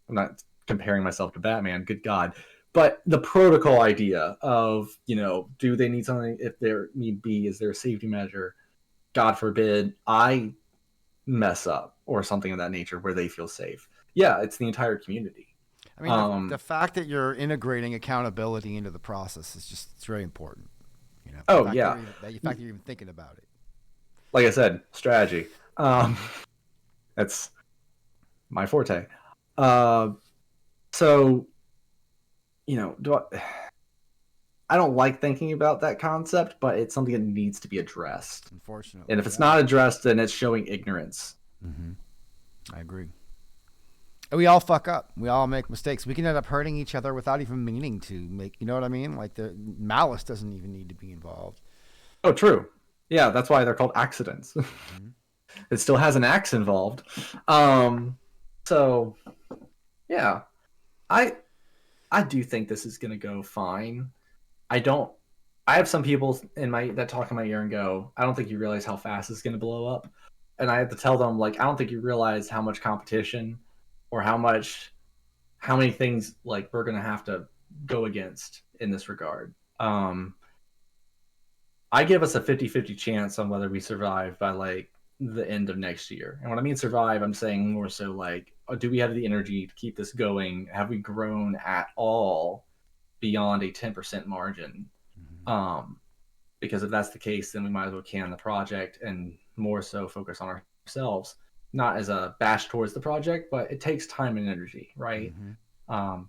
not comparing myself to Batman, good God. But the protocol idea of, do they need something if there need be? Is there a safety measure? God forbid I mess up or something of that nature where they feel safe. Yeah, it's the entire community. I mean, the fact that you're integrating accountability into the process it's very important. The fact that you're even thinking about it. Like I said, strategy. That's my forte. So, I don't like thinking about that concept, but it's something that needs to be addressed. Unfortunately. And if it's not addressed, then it's showing ignorance. Mm-hmm. I agree. We all fuck up. We all make mistakes. We can end up hurting each other without even meaning to make, you know what I mean? Like the malice doesn't even need to be involved. Oh, true. Yeah, that's why they're called accidents. Mm-hmm. It still has an axe involved. So yeah, I do think this is going to go fine. I have some people that talk in my ear and go, "I don't think you realize how fast it's going to blow up." And I have to tell them, like, I don't think you realize how much competition or how many things like we're going to have to go against in this regard. I give us a 50-50 chance on whether we survive by like the end of next year. And when I mean survive, I'm saying more so like, do we have the energy to keep this going? Have we grown at all beyond a 10% margin? Mm-hmm. Um, because if that's the case, then we might as well can the project and more so focus on ourselves, not as a bash towards the project, but it takes time and energy, right? Mm-hmm. Um,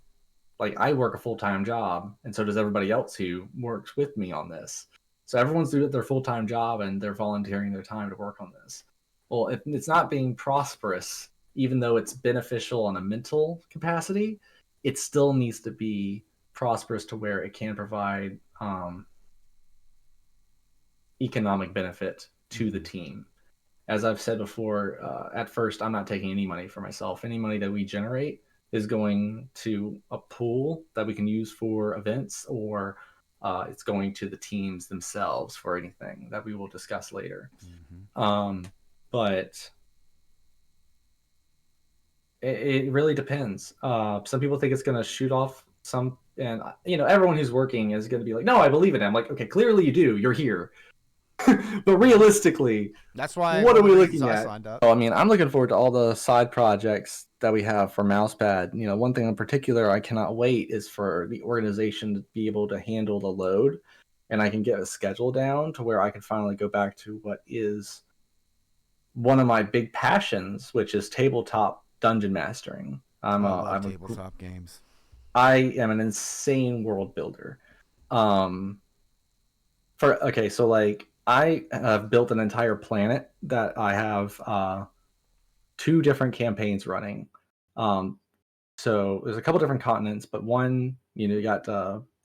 like I work a full-time job, and so does everybody else who works with me on this. So everyone's doing their full-time job and they're volunteering their time to work on this. Well, if it's not being prosperous, even though it's beneficial on a mental capacity, it still needs to be prosperous to where it can provide economic benefit to the Mm-hmm. team. As I've said before, at first, I'm not taking any money for myself. Any money that we generate is going to a pool that we can use for events, or it's going to the teams themselves for anything that we will discuss later. Mm-hmm. Um, but it really depends. Some people think it's going to shoot off some, and everyone who's working is going to be like, "No, I believe in it." I'm like, "Okay, clearly you do. You're here." But realistically, That's why what one are of the we reasons looking I at? signed up. Oh, I mean, I'm looking forward to all the side projects that we have for Mousepad. One thing in particular I cannot wait is for the organization to be able to handle the load, and I can get a schedule down to where I can finally go back to what is one of my big passions, which is tabletop dungeon mastering. Oh, I love tabletop games. I am an insane world builder. Um, so like I have built an entire planet that I have two different campaigns running. Um, so there's a couple different continents, but one, you got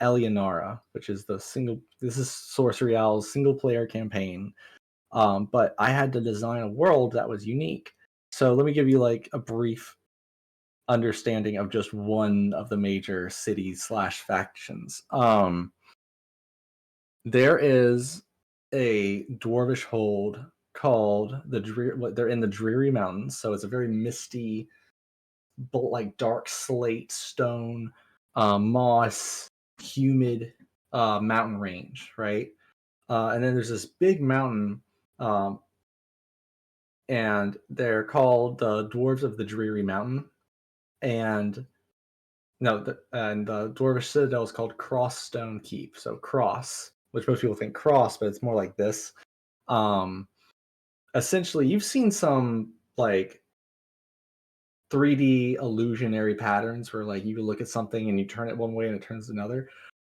Elianara, which is this is Sorcery Owl's single player campaign. But I had to design a world that was unique. So let me give you like a brief understanding of just one of the major cities slash factions. There is a dwarvish hold called they're in the Dreary Mountains, so it's a very misty, like dark slate stone, moss, humid mountain range, right? And then there's this big mountain, um, and they're called the Dwarves of the Dreary Mountain. And no, and the Dwarvish Citadel is called Crossstone Keep. So cross, which most people think cross, but it's more like this. Um, Essentially, you've seen some like 3D illusionary patterns where like you look at something and you turn it one way and it turns another.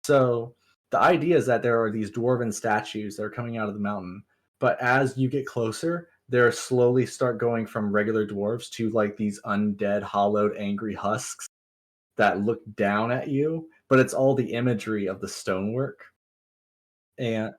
So the idea is that there are these dwarven statues that are coming out of the mountain, but as you get closer, they're slowly start going from regular dwarves to like these undead, hollowed, angry husks that look down at you. But it's all the imagery of the stonework. And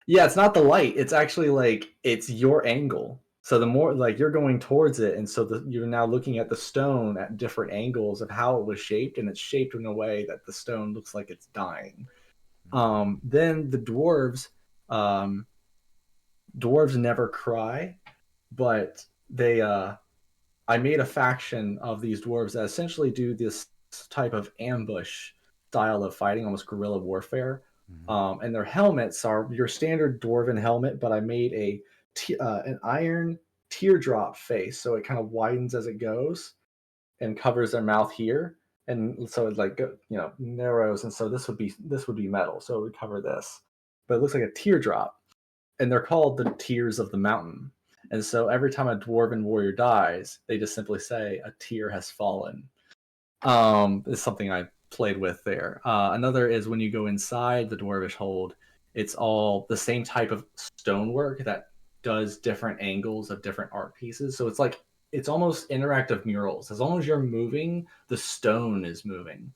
yeah, it's not the light. It's actually like it's your angle. So the more like you're going towards it, and so you're now looking at the stone at different angles of how it was shaped, and it's shaped in a way that the stone looks like it's dying. Then the um, dwarves never cry, but they I made a faction of these dwarves that essentially do this type of ambush style of fighting, almost guerrilla warfare. Mm-hmm. And their helmets are your standard dwarven helmet, but I made an iron teardrop face, so it kind of widens as it goes and covers their mouth here, and so it like narrows, and so this would be metal, so it would cover this, but it looks like a teardrop, and they're called the Tears of the Mountain. And so every time a dwarven warrior dies, they just simply say, "A tear has fallen." Is something I played with there. Another is when you go inside the dwarvish hold, it's all the same type of stonework that does different angles of different art pieces. So it's almost interactive murals. As long as you're moving, the stone is moving.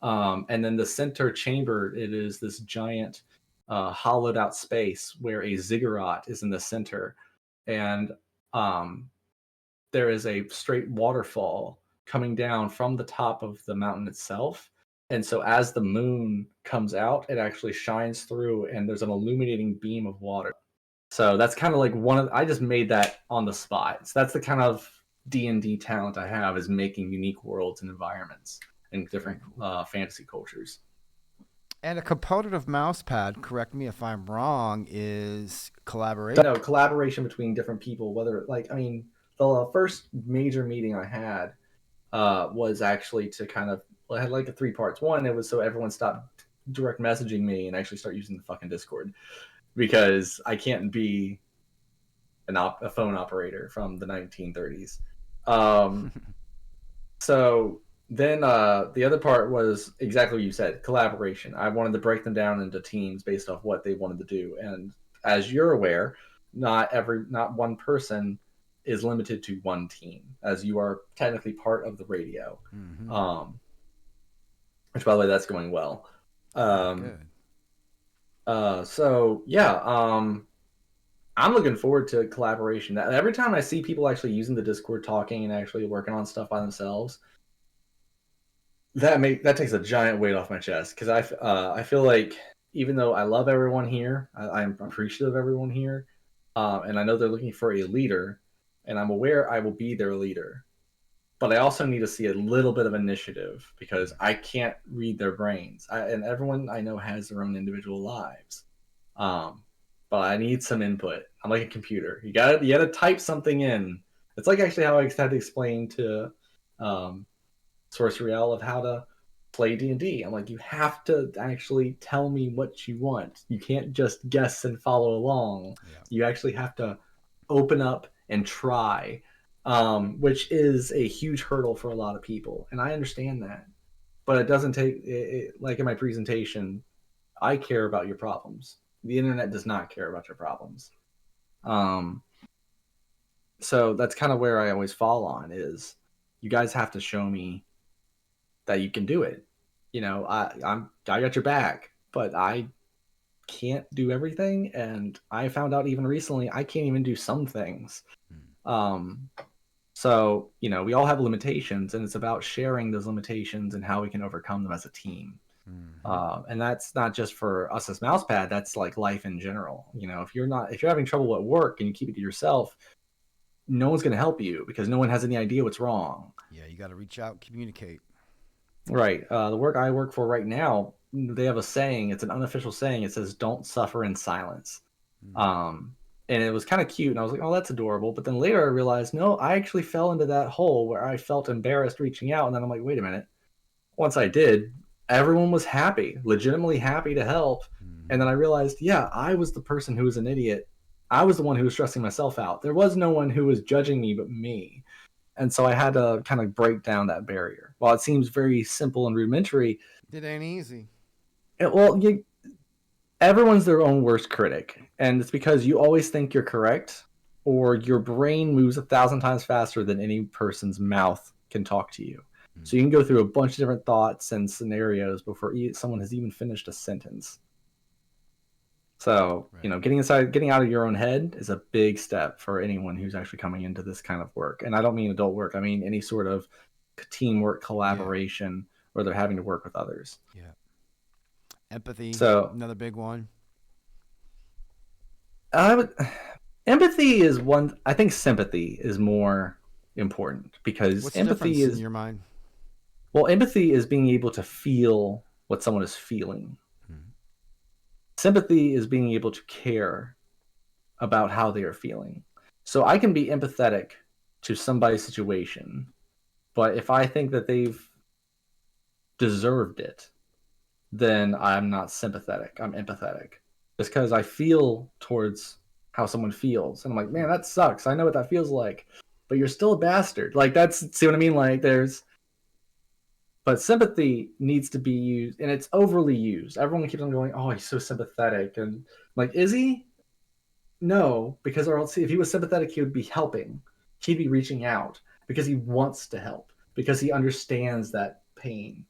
And then the center chamber, it is this giant hollowed out space where a ziggurat is in the center, and um, there is a straight waterfall coming down from the top of the mountain itself. And so as the moon comes out, it actually shines through, and there's an illuminating beam of water. So that's kind of like I just made that on the spot. So that's the kind of D&D talent I have, is making unique worlds and environments in Very different cool. fantasy cultures. And a component of Mousepad, correct me if I'm wrong, is collaboration. No, collaboration between different people. Whether like I mean, the first major meeting I had was actually to kind of I had like a three parts. One, it was so everyone stopped direct messaging me and actually start using the fucking Discord because I can't be a phone operator from the 1930s. Um, so then the other part was exactly what you said, collaboration. I wanted to break them down into teams based off what they wanted to do. And as you're aware, not one person is limited to one team, as you are technically part of the radio. Mm-hmm. Um, which by the way, that's going well. Very Um, good. so yeah, I'm looking forward to collaboration. Every time I see people actually using the Discord, talking and actually working on stuff by themselves, that takes a giant weight off my chest because I feel like even though I love everyone here, I'm appreciative of everyone here, and I know they're looking for a leader, and I'm aware I will be their leader. But I also need to see a little bit of initiative because I can't read their brains. And everyone I know has their own individual lives. Um, but I need some input. I'm like a computer. You gotta type something in. It's like actually how I had to explain to um, Source Real of how to play D&D. I'm like, you have to actually tell me what you want. You can't just guess and follow along. Yeah. You actually have to open up and try, which is a huge hurdle for a lot of people. And I understand that. But it doesn't like in my presentation, I care about your problems. The internet does not care about your problems. Um, so that's kind of where I always fall on is you guys have to show me that you can do it. I got your back, but I can't do everything, and I found out even recently I can't even do some things. Um, so we all have limitations, and it's about sharing those limitations and how we can overcome them as a team. Mm-hmm. And that's not just for us as Mousepad. That's like life in general. If you're having trouble at work and you keep it to yourself, no one's going to help you because no one has any idea what's wrong. Yeah, you got to reach out, communicate. Right. The work I work for right now, they have a saying. It's an unofficial saying. It says, "Don't suffer in silence." Mm. Um, and it was kind of cute, and I was like, "Oh, that's adorable." But then later I realized, no, I actually fell into that hole where I felt embarrassed reaching out, and then I'm like, "Wait a minute." Once I did, everyone was happy, legitimately happy to help. And then I realized, yeah, I was the person who was an idiot. I was the one who was stressing myself out. There was no one who was judging me but me. And so I had to kind of break down that barrier. While it seems very simple and rudimentary, It ain't easy. well, everyone's their own worst critic. And it's because you always think you're correct, or your brain moves 1,000 times faster than any person's mouth can talk to you. So you can go through a bunch of different thoughts and scenarios before someone has even finished a sentence. So, Right. getting out of your own head is a big step for anyone who's actually coming into this kind of work. And I don't mean adult work. I mean any sort of teamwork, Yeah. collaboration, where they're having to work with others. Yeah. Empathy, So, another big one. I would empathy is one. I think sympathy is more important because What's the empathy difference in is your mind? well, empathy is being able to feel what someone is feeling. Hmm. Sympathy is being able to care about how they are feeling. So I can be empathetic to somebody's situation, but if I think that they've deserved it, then I'm not sympathetic. I'm empathetic. Just because I feel towards how someone feels. And I'm like, man, that sucks. I know what that feels like. But you're still a bastard. Like, see what I mean? Like, but sympathy needs to be used, and it's overly used. Everyone keeps on going, oh, he's so sympathetic. And I'm like, is he? No, because or else if he was sympathetic, he would be helping. He'd be reaching out because he wants to help, because he understands that pain.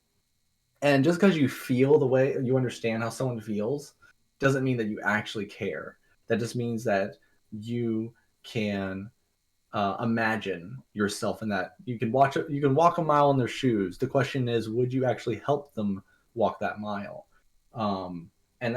And just because you feel the way you understand how someone feels doesn't mean that you actually care. That just means that you can imagine yourself in that. You can you can walk a mile in their shoes. The question is, would you actually help them walk that mile? And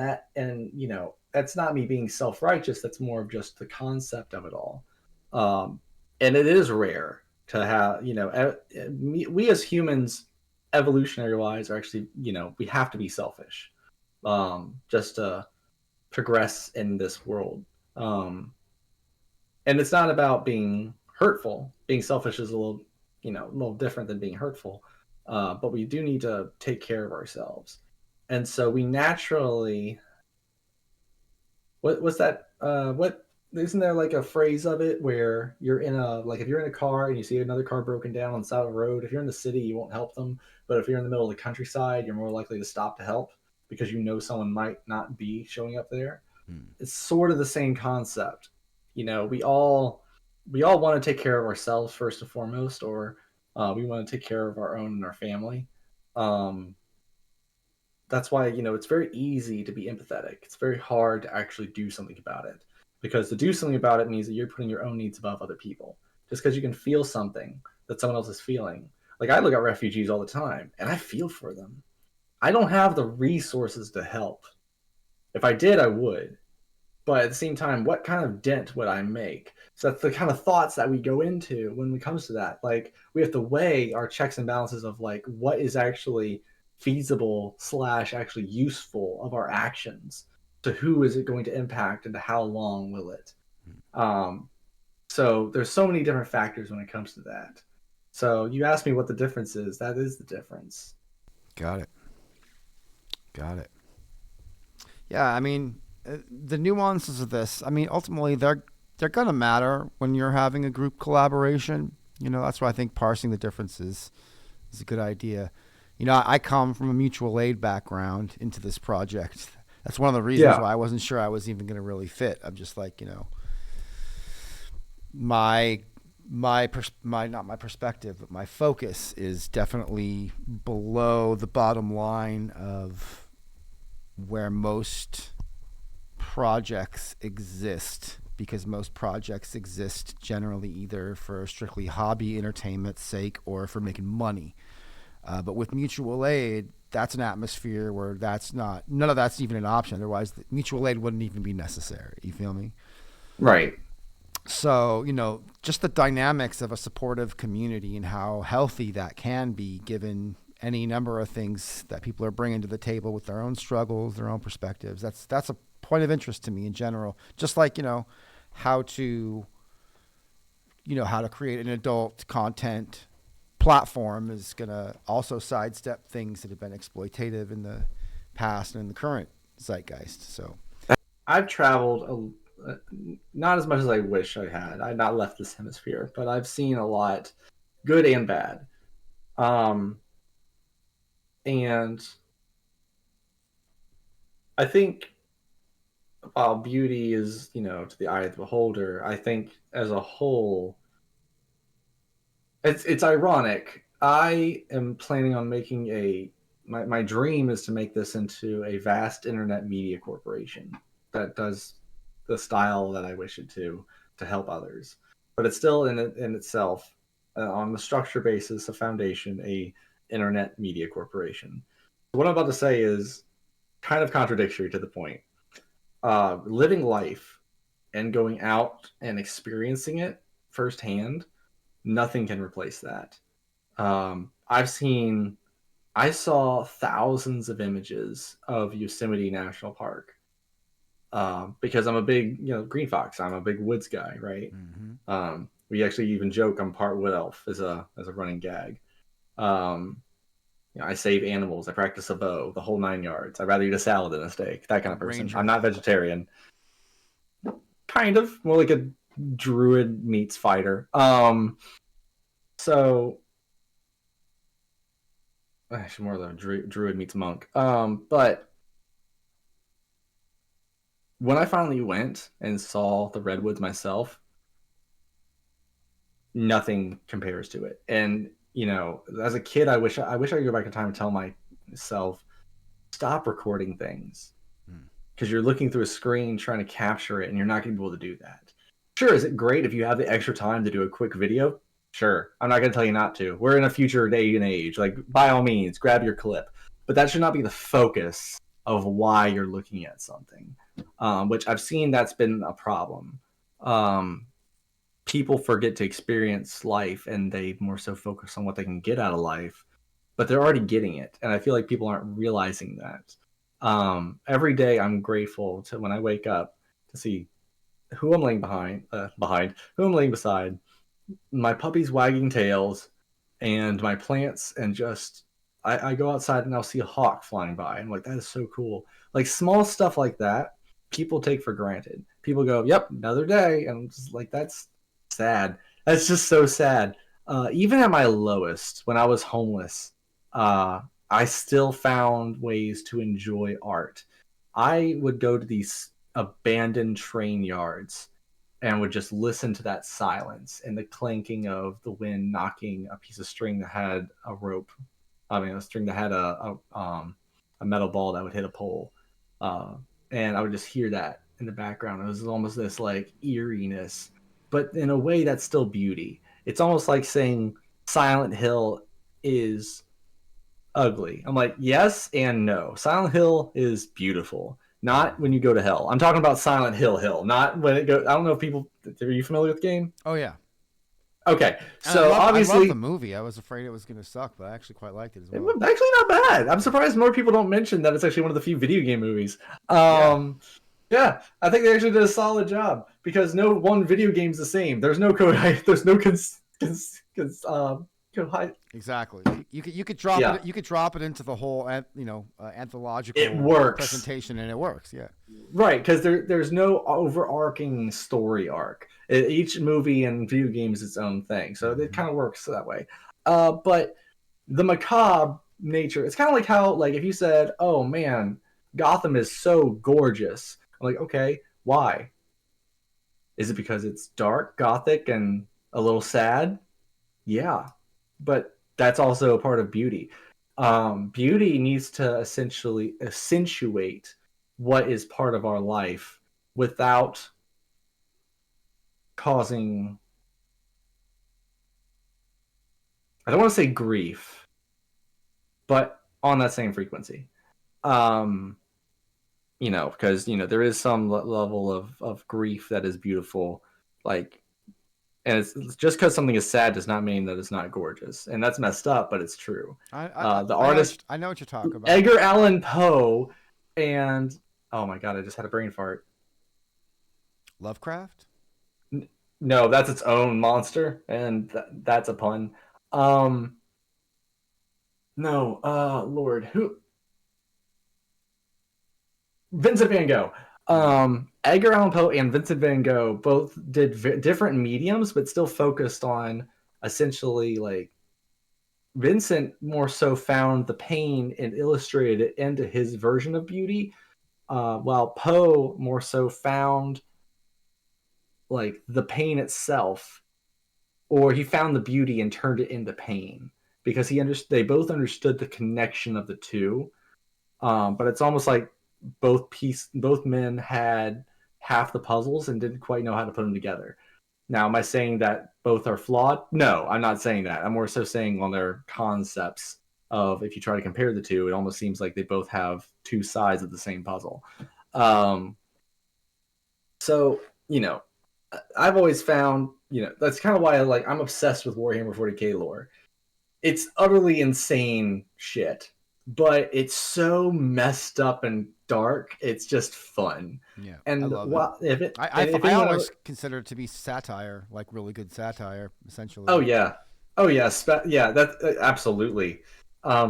that's not me being self-righteous. That's more of just the concept of it all. Um, and it is rare to have, we as humans, evolutionary wise, are actually, we have to be selfish. just to progress in this world. Um, and it's not about being hurtful. Being selfish is a little different than being hurtful. But we do need to take care of ourselves, and so we naturally. What was that? What isn't there like a phrase of it where you're in a like if you're in a car and you see another car broken down on the side of the road, if you're in the city, you won't help them, but if you're in the middle of the countryside, you're more likely to stop to help because you know someone might not be showing up there. Hmm. It's sort of the same concept. We all want to take care of ourselves first and foremost, or we want to take care of our own and our family. Um, that's why it's very easy to be empathetic. It's very hard to actually do something about it because to do something about it means that you're putting your own needs above other people. Just because you can feel something that someone else is feeling. Like I look at refugees all the time and I feel for them. I don't have the resources to help. If I did, I would, but at the same time, what kind of dent would I make? So that's the kind of thoughts that we go into when it comes to that. Like we have to weigh our checks and balances of like what is actually feasible slash actually useful of our actions. To who is it going to impact and to how long will it? Um, so there's so many different factors when it comes to that. So you asked me what the difference is. That is the difference. Got it. Got it. Yeah, I mean, the nuances of this. I mean, ultimately, they're gonna matter when you're having a group collaboration. That's why I think parsing the differences is a good idea. I come from a mutual aid background into this project. That's one of the reasons Yeah. why I wasn't sure I was even going to really fit. I'm just like, my my not my perspective, but my focus is definitely below the bottom line of where most projects exist, because most projects exist generally either for strictly hobby entertainment sake or for making money. But with mutual aid, that's an atmosphere where none of that's even an option. Otherwise, the mutual aid wouldn't even be necessary. You feel me? Right. So, just the dynamics of a supportive community and how healthy that can be given any number of things that people are bringing to the table with their own struggles, their own perspectives. That's a point of interest to me in general. Just like, how to, how to create an adult content platform is going to also sidestep things that have been exploitative in the past and in the current zeitgeist. So, I've traveled not as much as I wish I had. I've not left this hemisphere, but I've seen a lot, good and bad. Um, and I think while beauty is, to the eye of the beholder, I think as a whole, it's ironic. I am planning on making my dream is to make this into a vast internet media corporation that does the style that I wish it to help others. But it's still in itself on the structure basis, a foundation, a internet media corporation. What I'm about to say is kind of contradictory to the point. Living life and going out and experiencing it firsthand, nothing can replace that. I saw thousands of images of Yosemite National Park because I'm a big, green fox. I'm a big woods guy, right? mm-hmm. We actually even joke I'm part wood elf as a running gag. Um, I save animals. I practice a bow, the whole 9 yards. I'd rather eat a salad than a steak. That kind of person. I'm Ranger. not vegetarian. Kind of more like a druid meets fighter. So actually more like a druid meets monk. But when I finally went and saw the redwoods myself, nothing compares to it. And as a kid, I wish I could go back in time and tell myself, stop recording things Mm. because you're looking through a screen trying to capture it, and you're not going to be able to do that. Sure, is it great if you have the extra time to do a quick video? Sure, I'm not going to tell you not to. We're in a future day and age. Like, by all means, grab your clip, but that should not be the focus of why you're looking at something. Which I've seen that's been a problem. Um, People forget to experience life and they more so focus on what they can get out of life, but they're already getting it. And I feel like people aren't realizing that. Every day I'm grateful to when I wake up to see who I'm laying who I'm laying beside, my puppies wagging tails, and my plants, and just I go outside and I'll see a hawk flying by. I'm like, that is so cool. Like small stuff like that, people take for granted. People go, "Yep, another day," and I'm just like, that's sad. That's just so sad. Even at my lowest, when I was homeless, uh, I still found ways to enjoy art. I would go to these abandoned train yards and would just listen to that silence and the clanking of the wind knocking a piece of string that had a rope. I mean, a string that had a metal ball that would hit a pole, uh, and I would just hear that in the background. It was almost this like eeriness, but in a way that's still beauty. It's almost like saying Silent Hill is ugly. I'm like, yes and no. Silent Hill is beautiful. Not when you go to hell. I'm talking about Silent Hill, not when it goes. I don't know if people are you familiar with the game? Oh yeah. Okay, And so I love obviously the movie. I was afraid it was going to suck, but I actually quite liked it as it well. was actually not bad. I'm surprised more people don't mention that it's actually one of the few video game movies. Yeah. Yeah, I think they actually did a solid job because no one video game's the same. There's no code. There's no Exactly. You could drop yeah, it. You could drop it into the whole it anthological works. presentation, and it works. Yeah. Right, because there's no overarching story arc. Each movie and video game is its own thing, so it Mm-hmm. kind of works that way. But the macabre nature, it's kind of like how, like, if you said, "Oh man, Gotham is so gorgeous," I'm like, okay, why? Is it because it's dark, gothic, and a little sad? Yeah, but that's also a part of beauty. Beauty needs to essentially accentuate what is part of our life without causing, I don't want to say grief, but on that same frequency. Um, because there is some level of grief that is beautiful, like, and it's just because something is sad does not mean that it's not gorgeous, and that's messed up, but it's true. The artist I know what you're talking about. Edgar Allan Poe, and oh my god, I just had a brain fart. Lovecraft. No, that's its own monster, and that's a pun. Um, no, Lord, who? Vincent Van Gogh. Mm. Edgar Allan Poe and Vincent Van Gogh both did different mediums, but still focused on essentially like Vincent more so found the pain and illustrated it into his version of beauty, while Poe more so found like the pain itself, or he found the beauty and turned it into pain because they both understood the connection of the two. But it's almost like both men had half the puzzles and didn't quite know how to put them together. Now, am I saying that both are flawed? No, I'm not saying that. I'm more so saying on their concepts of, if you try to compare the two, it almost seems like they both have two sides of the same puzzle. Um, so, I've always found, that's kind of why I'm obsessed with Warhammer 40K lore. It's utterly insane shit, but it's so messed up and dark. It's just fun. Yeah, I And love it. if I anyone always ever, consider it to be satire, like really good satire, essentially. oh yeah, oh yeah, yeah, that absolutely.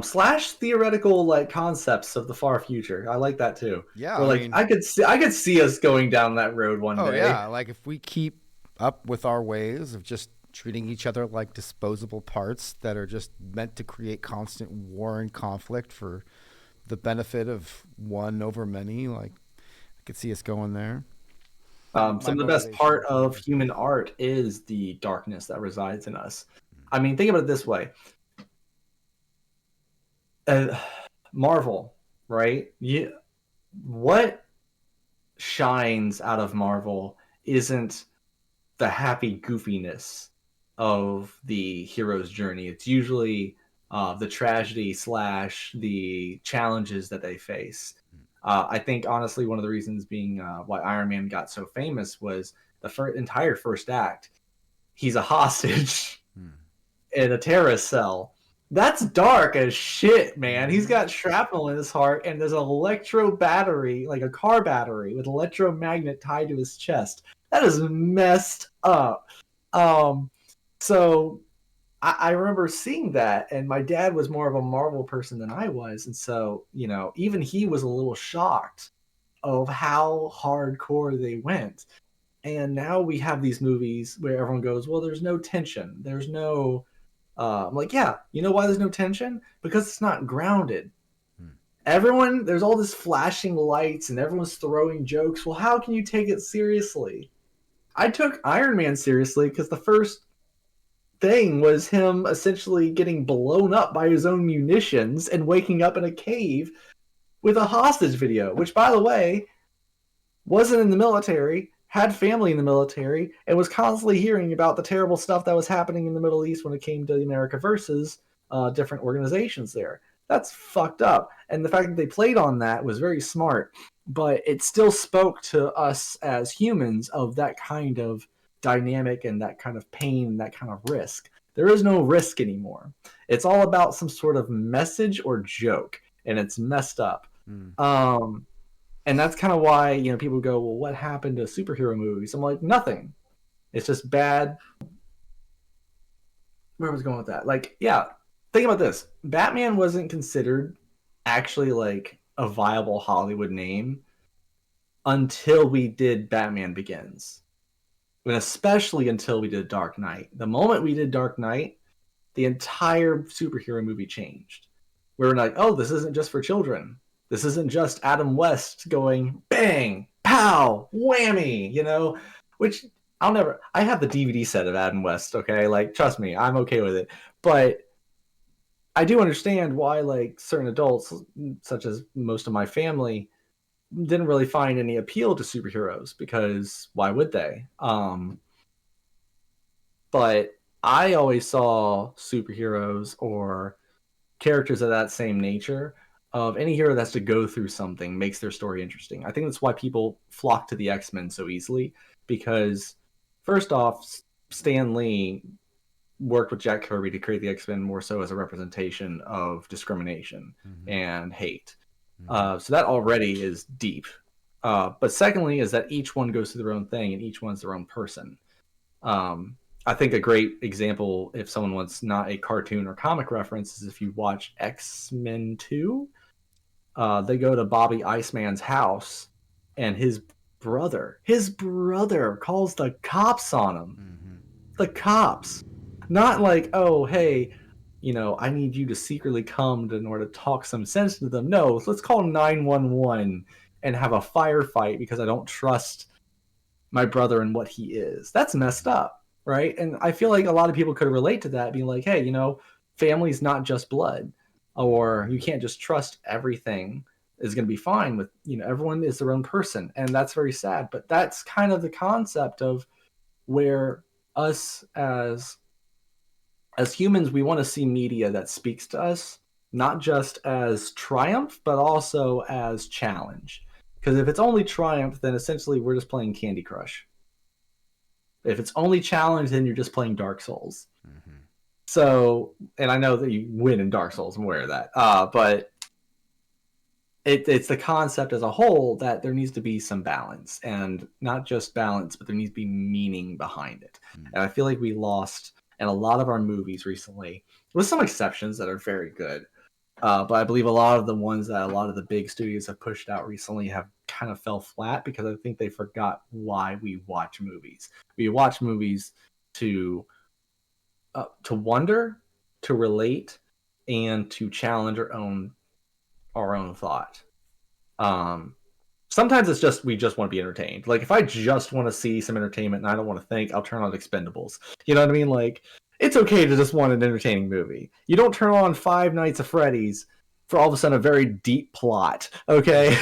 Slash theoretical like concepts of the far future. I like that too. Yeah, Where I like mean, I could see us going down that road one oh day. yeah, like if we keep up with our ways of just treating each other like disposable parts that are just meant to create constant war and conflict for the benefit of one over many, like I could see us going there. My Some of the best motivation part is of there. human art is the darkness that resides in us. I mean, think about it this way: uh, Marvel, right? What shines out of Marvel isn't the happy goofiness of the hero's journey. It's usually the tragedy slash the challenges that they face. I think honestly, one of the reasons being why Iron Man got so famous was the entire first act. He's a hostage Hmm. in a terrorist cell, That's dark as shit, man. He's Mm-hmm. got shrapnel in his heart, and there's an electro battery, like a car battery, with electromagnet tied to his chest. That is messed up. Um, so I remember seeing that, and my dad was more of a Marvel person than I was, and so even he was a little shocked of how hardcore they went. And now we have these movies where everyone goes, well, there's no tension. There's no. I'm like, yeah, you know why there's no tension? Because it's not grounded. Everyone, there's all this flashing lights and everyone's throwing jokes. Well, how can you take it seriously? I took Iron Man seriously because the first thing was him essentially getting blown up by his own munitions and waking up in a cave with a hostage video, which, by the way, wasn't in the military, had family in the military, and was constantly hearing about the terrible stuff that was happening in the Middle East when it came to America versus different organizations there. That's fucked up. And the fact that they played on that was very smart, but it still spoke to us as humans of that kind of dynamic and that kind of pain and that kind of risk. There is no risk anymore. It's all about some sort of message or joke, and it's messed up. Mm. And that's kind of why people go, well, what happened to superhero movies? I'm like, nothing. It's just bad. Where was I going with that? Like, yeah, think about this. Batman wasn't considered actually like a viable Hollywood name until we did Batman Begins, and especially until we did Dark Knight. The moment we did Dark Knight, the entire superhero movie changed. We were like, oh, this isn't just for children. This isn't just Adam West going bang, pow, whammy, which I have the DVD set of Adam West, okay? Like, trust me, I'm okay with it. But I do understand why, like, certain adults, such as most of my family, didn't really find any appeal to superheroes because why would they? But I always saw superheroes or characters of that same nature of any hero that has to go through something makes their story interesting. I think that's why people flock to the X-Men so easily because first off, Stan Lee worked with Jack Kirby to create the X-Men more so as a representation of discrimination Mm-hmm. and hate. Mm-hmm. So that already is deep. But secondly is that each one goes through their own thing and each one's their own person. Um, I think a great example, if someone wants not a cartoon or comic reference, is if you watch X-Men 2. They go to Bobby Iceman's house, and his brother calls the cops on him. Mm-hmm. The cops. Not like, oh, hey, I need you to secretly come in order to talk some sense to them. No, let's call 911 and have a firefight because I don't trust my brother and what he is. That's messed up, right? And I feel like a lot of people could relate to that, being like, hey, family's not just blood, or you can't just trust everything is going to be fine with, everyone is their own person. And that's very sad. But that's kind of the concept of where us as humans, we want to see media that speaks to us, not just as triumph, but also as challenge. Because if it's only triumph, then essentially we're just playing Candy Crush. If it's only challenge, then you're just playing Dark Souls. Mm-hmm. So, and I know that you win in Dark Souls, I'm aware of that. But it's the concept as a whole that there needs to be some balance, and not just balance, but there needs to be meaning behind it. Mm-hmm. And I feel like we lost in a lot of our movies recently, with some exceptions that are very good. But I believe a lot of the ones that a lot of the big studios have pushed out recently have kind of fell flat because I think they forgot why we watch movies. We watch movies to wonder, to relate, and to challenge our own thought. Sometimes it's just we just want to be entertained. Like if I just want to see some entertainment and I don't want to think, I'll turn on Expendables. You know what I mean? Like it's okay to just want an entertaining movie. You don't turn on Five Nights at Freddy's for all of a sudden a very deep plot. Okay.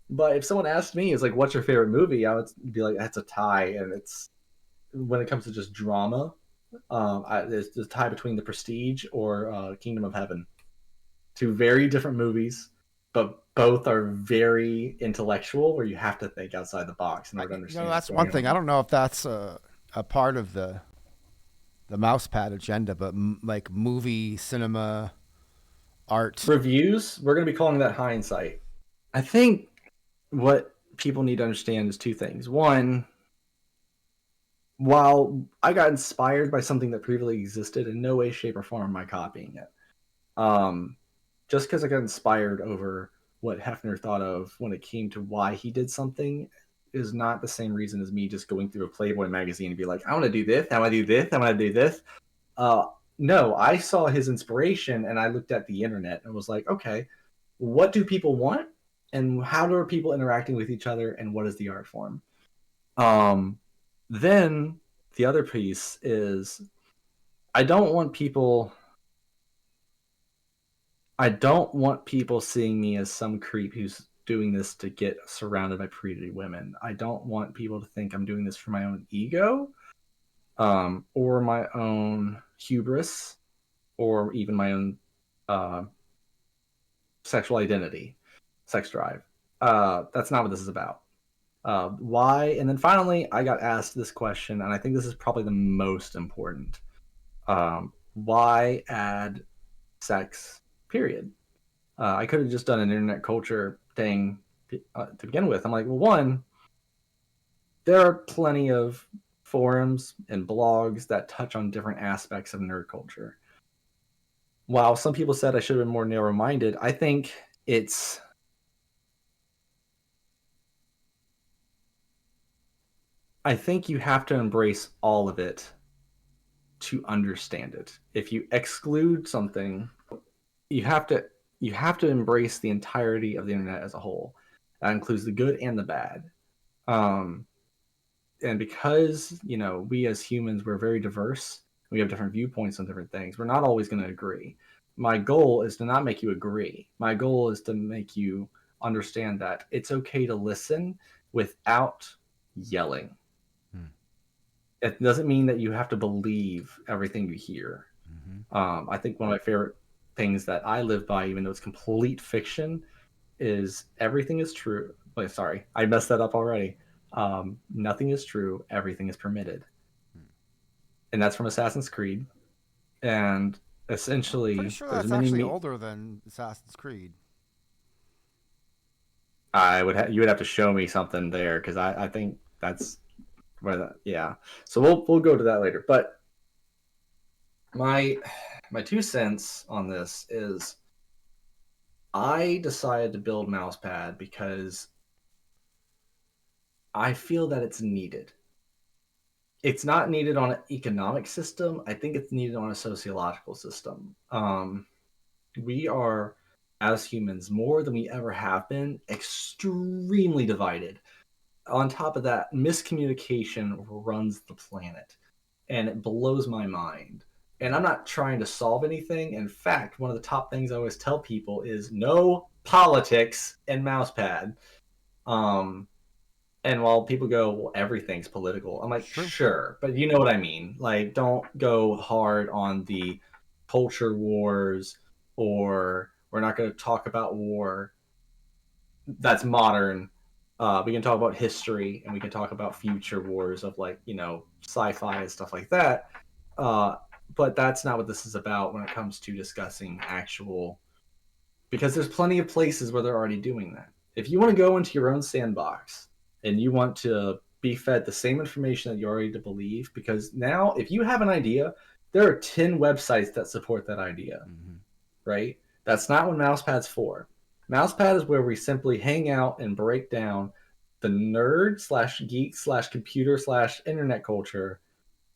But if someone asked me, "Is like, what's your favorite movie?" I would be like, "That's a tie." And it's when it comes to just drama, there's a tie between The Prestige or Kingdom of Heaven. Two very different movies, but both are very intellectual, where you have to think outside the box in order to understand what's That's one going thing. I on. don't know if that's a part of the the mousepad agenda, but like movie, cinema, art. Reviews, we're going to be calling that hindsight. I think what people need to understand is two things. One, while I got inspired by something that previously existed, in no way, shape, or form am I copying it. Um, just because I got inspired over what Hefner thought of when it came to why he did something is not the same reason as me just going through a Playboy magazine and be like, I want to do this, I want to do this, I want to do this. Uh, no, I saw his inspiration and I looked at the internet and was like, okay, what do people want? And how are people interacting with each other? And what is the art form? Um, then the other piece is I don't want people I don't want people seeing me as some creep who's doing this to get surrounded by pretty women. I don't want people to think I'm doing this for my own ego, or my own hubris, or even my own uh, sexual identity, sex drive. That's not what this is about. Why? And then finally, I got asked this question, and I think this is probably the most important. Why add sex? Period. I could have just done an internet culture thing to begin with. I'm like, well, one, there are plenty of forums and blogs that touch on different aspects of nerd culture. While some people said I should have been more narrow-minded, it's I think you have to embrace all of it to understand it. If you exclude something, you have to you have to embrace the entirety of the internet as a whole. That includes the good and the bad. Um, and because we as humans, we're very diverse, we have different viewpoints on different things, we're not always going to agree. My goal is to not make you agree. My goal is to make you understand that it's okay to listen without yelling. Hmm. It doesn't mean that you have to believe everything you hear. Mm-hmm. I think one of my favorite things that I live by, even though it's complete fiction, is everything is true. Wait, sorry, I messed that up already. Nothing is true. Everything is permitted, and that's from Assassin's Creed. And I'm pretty essentially, sure there's that's many. actually older than Assassin's Creed. You would have to show me something there because I think that's where that yeah. So we'll go to that later. But my my 2 cents on this is I decided to build Mousepad because I feel that it's needed. It's not needed on an economic system. I think it's needed on a sociological system. We are, as humans, more than we ever have been, extremely divided. On top of that, miscommunication runs the planet, and it blows my mind. And I'm not trying to solve anything. In fact, one of the top things I always tell people is no politics in Mousepad. Um, and while people go, well, everything's political, I'm like, It's true. sure, but you know what I mean. Like, don't go hard on the culture wars, or we're not going to talk about war. That's modern. We can talk about history, and we can talk about future wars of like sci-fi and stuff like that. Uh, but that's not what this is about when it comes to discussing actual. Because there's plenty of places where they're already doing that. If you want to go into your own sandbox and you want to be fed the same information that you already believe, because now if you have an idea, there are 10 websites that support that idea, Mm-hmm. right? That's not what Mousepad's for. Mousepad is where we simply hang out and break down the nerd slash geek slash computer slash internet culture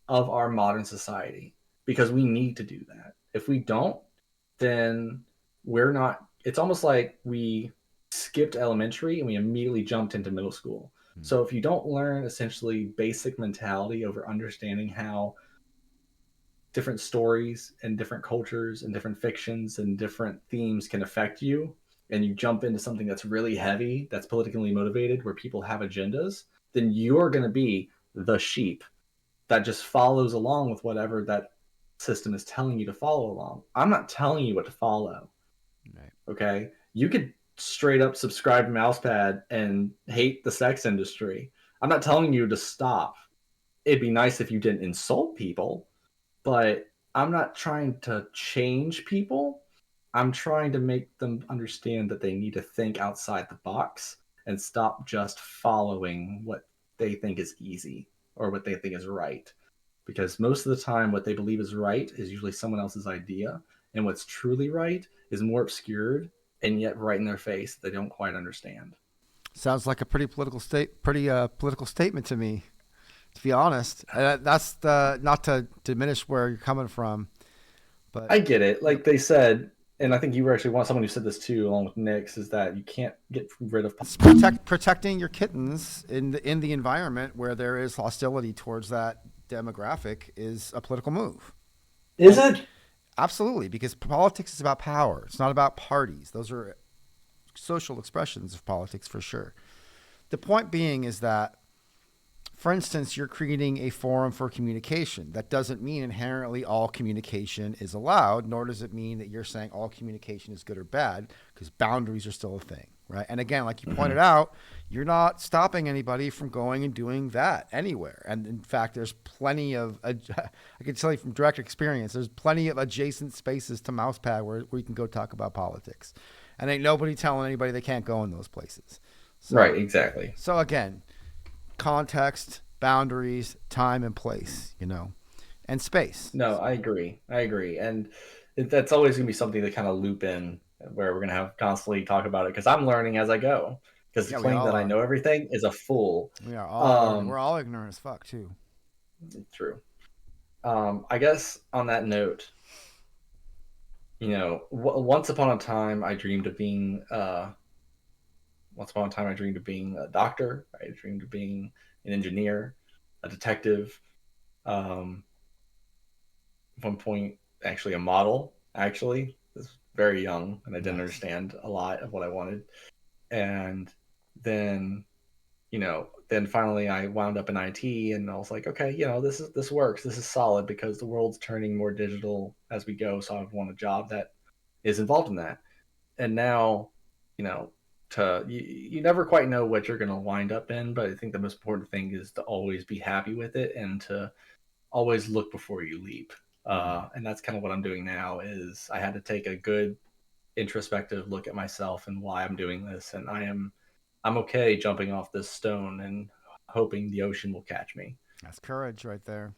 of our modern society because we need to do that. If we don't, then we're not. It's almost like we skipped elementary and we immediately jumped into middle school. Mm-hmm. So if you don't learn essentially basic mentality over understanding how different stories and different cultures and different fictions and different themes can affect you, and you jump into something that's really heavy, that's politically motivated, where people have agendas, then you're going to be the sheep that just follows along with whatever that system is telling you to follow along. I'm not telling you what to follow. Right. Okay. You could straight up subscribe to Mousepad and hate the sex industry. I'm not telling you to stop. It'd be nice if you didn't insult people, but I'm not trying to change people. I'm trying to make them understand that they need to think outside the box and stop just following what they think is easy or what they think is right. Because most of the time, what they believe is right is usually someone else's idea, and what's truly right is more obscured and yet right in their face that they don't quite understand. Sounds like a pretty political statement to me. To be honest, that's not to diminish where you're coming from, but I get it. yep. Like they said, and I think you were actually one someone who said this too, along with Nick's, is that you can't get rid of. It's protecting your kittens in the environment where there is hostility towards that demographic is a political move. Is And it? absolutely, because politics is about power. It's not about parties. Those are social expressions of politics for sure. The point being is that, for instance, you're creating a forum for communication. That doesn't mean inherently all communication is allowed, nor does it mean that you're saying all communication is good or bad, because boundaries are still a thing, right? And again, like you pointed out, you're not stopping anybody from going and doing that anywhere. And in fact, there's plenty of, I can tell you from direct experience, there's plenty of adjacent spaces to Mousepad where you can go talk about politics. And ain't nobody telling anybody they can't go in those places. Right, So, exactly. so again, context, boundaries, time and place, and space. No, I agree. I agree. And that's always going to be something to kind of loop in where we're going to have constantly talk about it because I'm learning as I go. Because to Yeah, we claim all that I are. know everything is a fool. We are all learning. Um, We're all ignorant as fuck too. True. I guess on that note, once upon a time, I dreamed of being. Once upon a time, I dreamed of being a doctor. I dreamed of being an engineer, a detective. Um, at one point, actually, a model. Actually, I was very young, and I didn't Nice. understand a lot of what I wanted. And then, then finally, I wound up in IT, and I was like, okay, this works. This is solid because the world's turning more digital as we go. So I want a job that is involved in that. And now, you know, you never quite know what you're going to wind up in, but I think the most important thing is to always be happy with it and to always look before you leap. Mm. And that's kind of what I'm doing now. Is I had to take a good introspective look at myself and why I'm doing this, and I'm okay jumping off this stone and hoping the ocean will catch me. That's courage right there.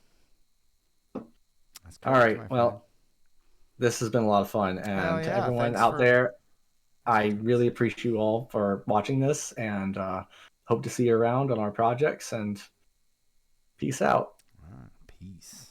That's All courage, right, my friend. well, this has been a lot of fun, Hell and to yeah! everyone Thanks out for. there, I really appreciate you all for watching this, and hope to see you around on our projects. And peace out. Peace.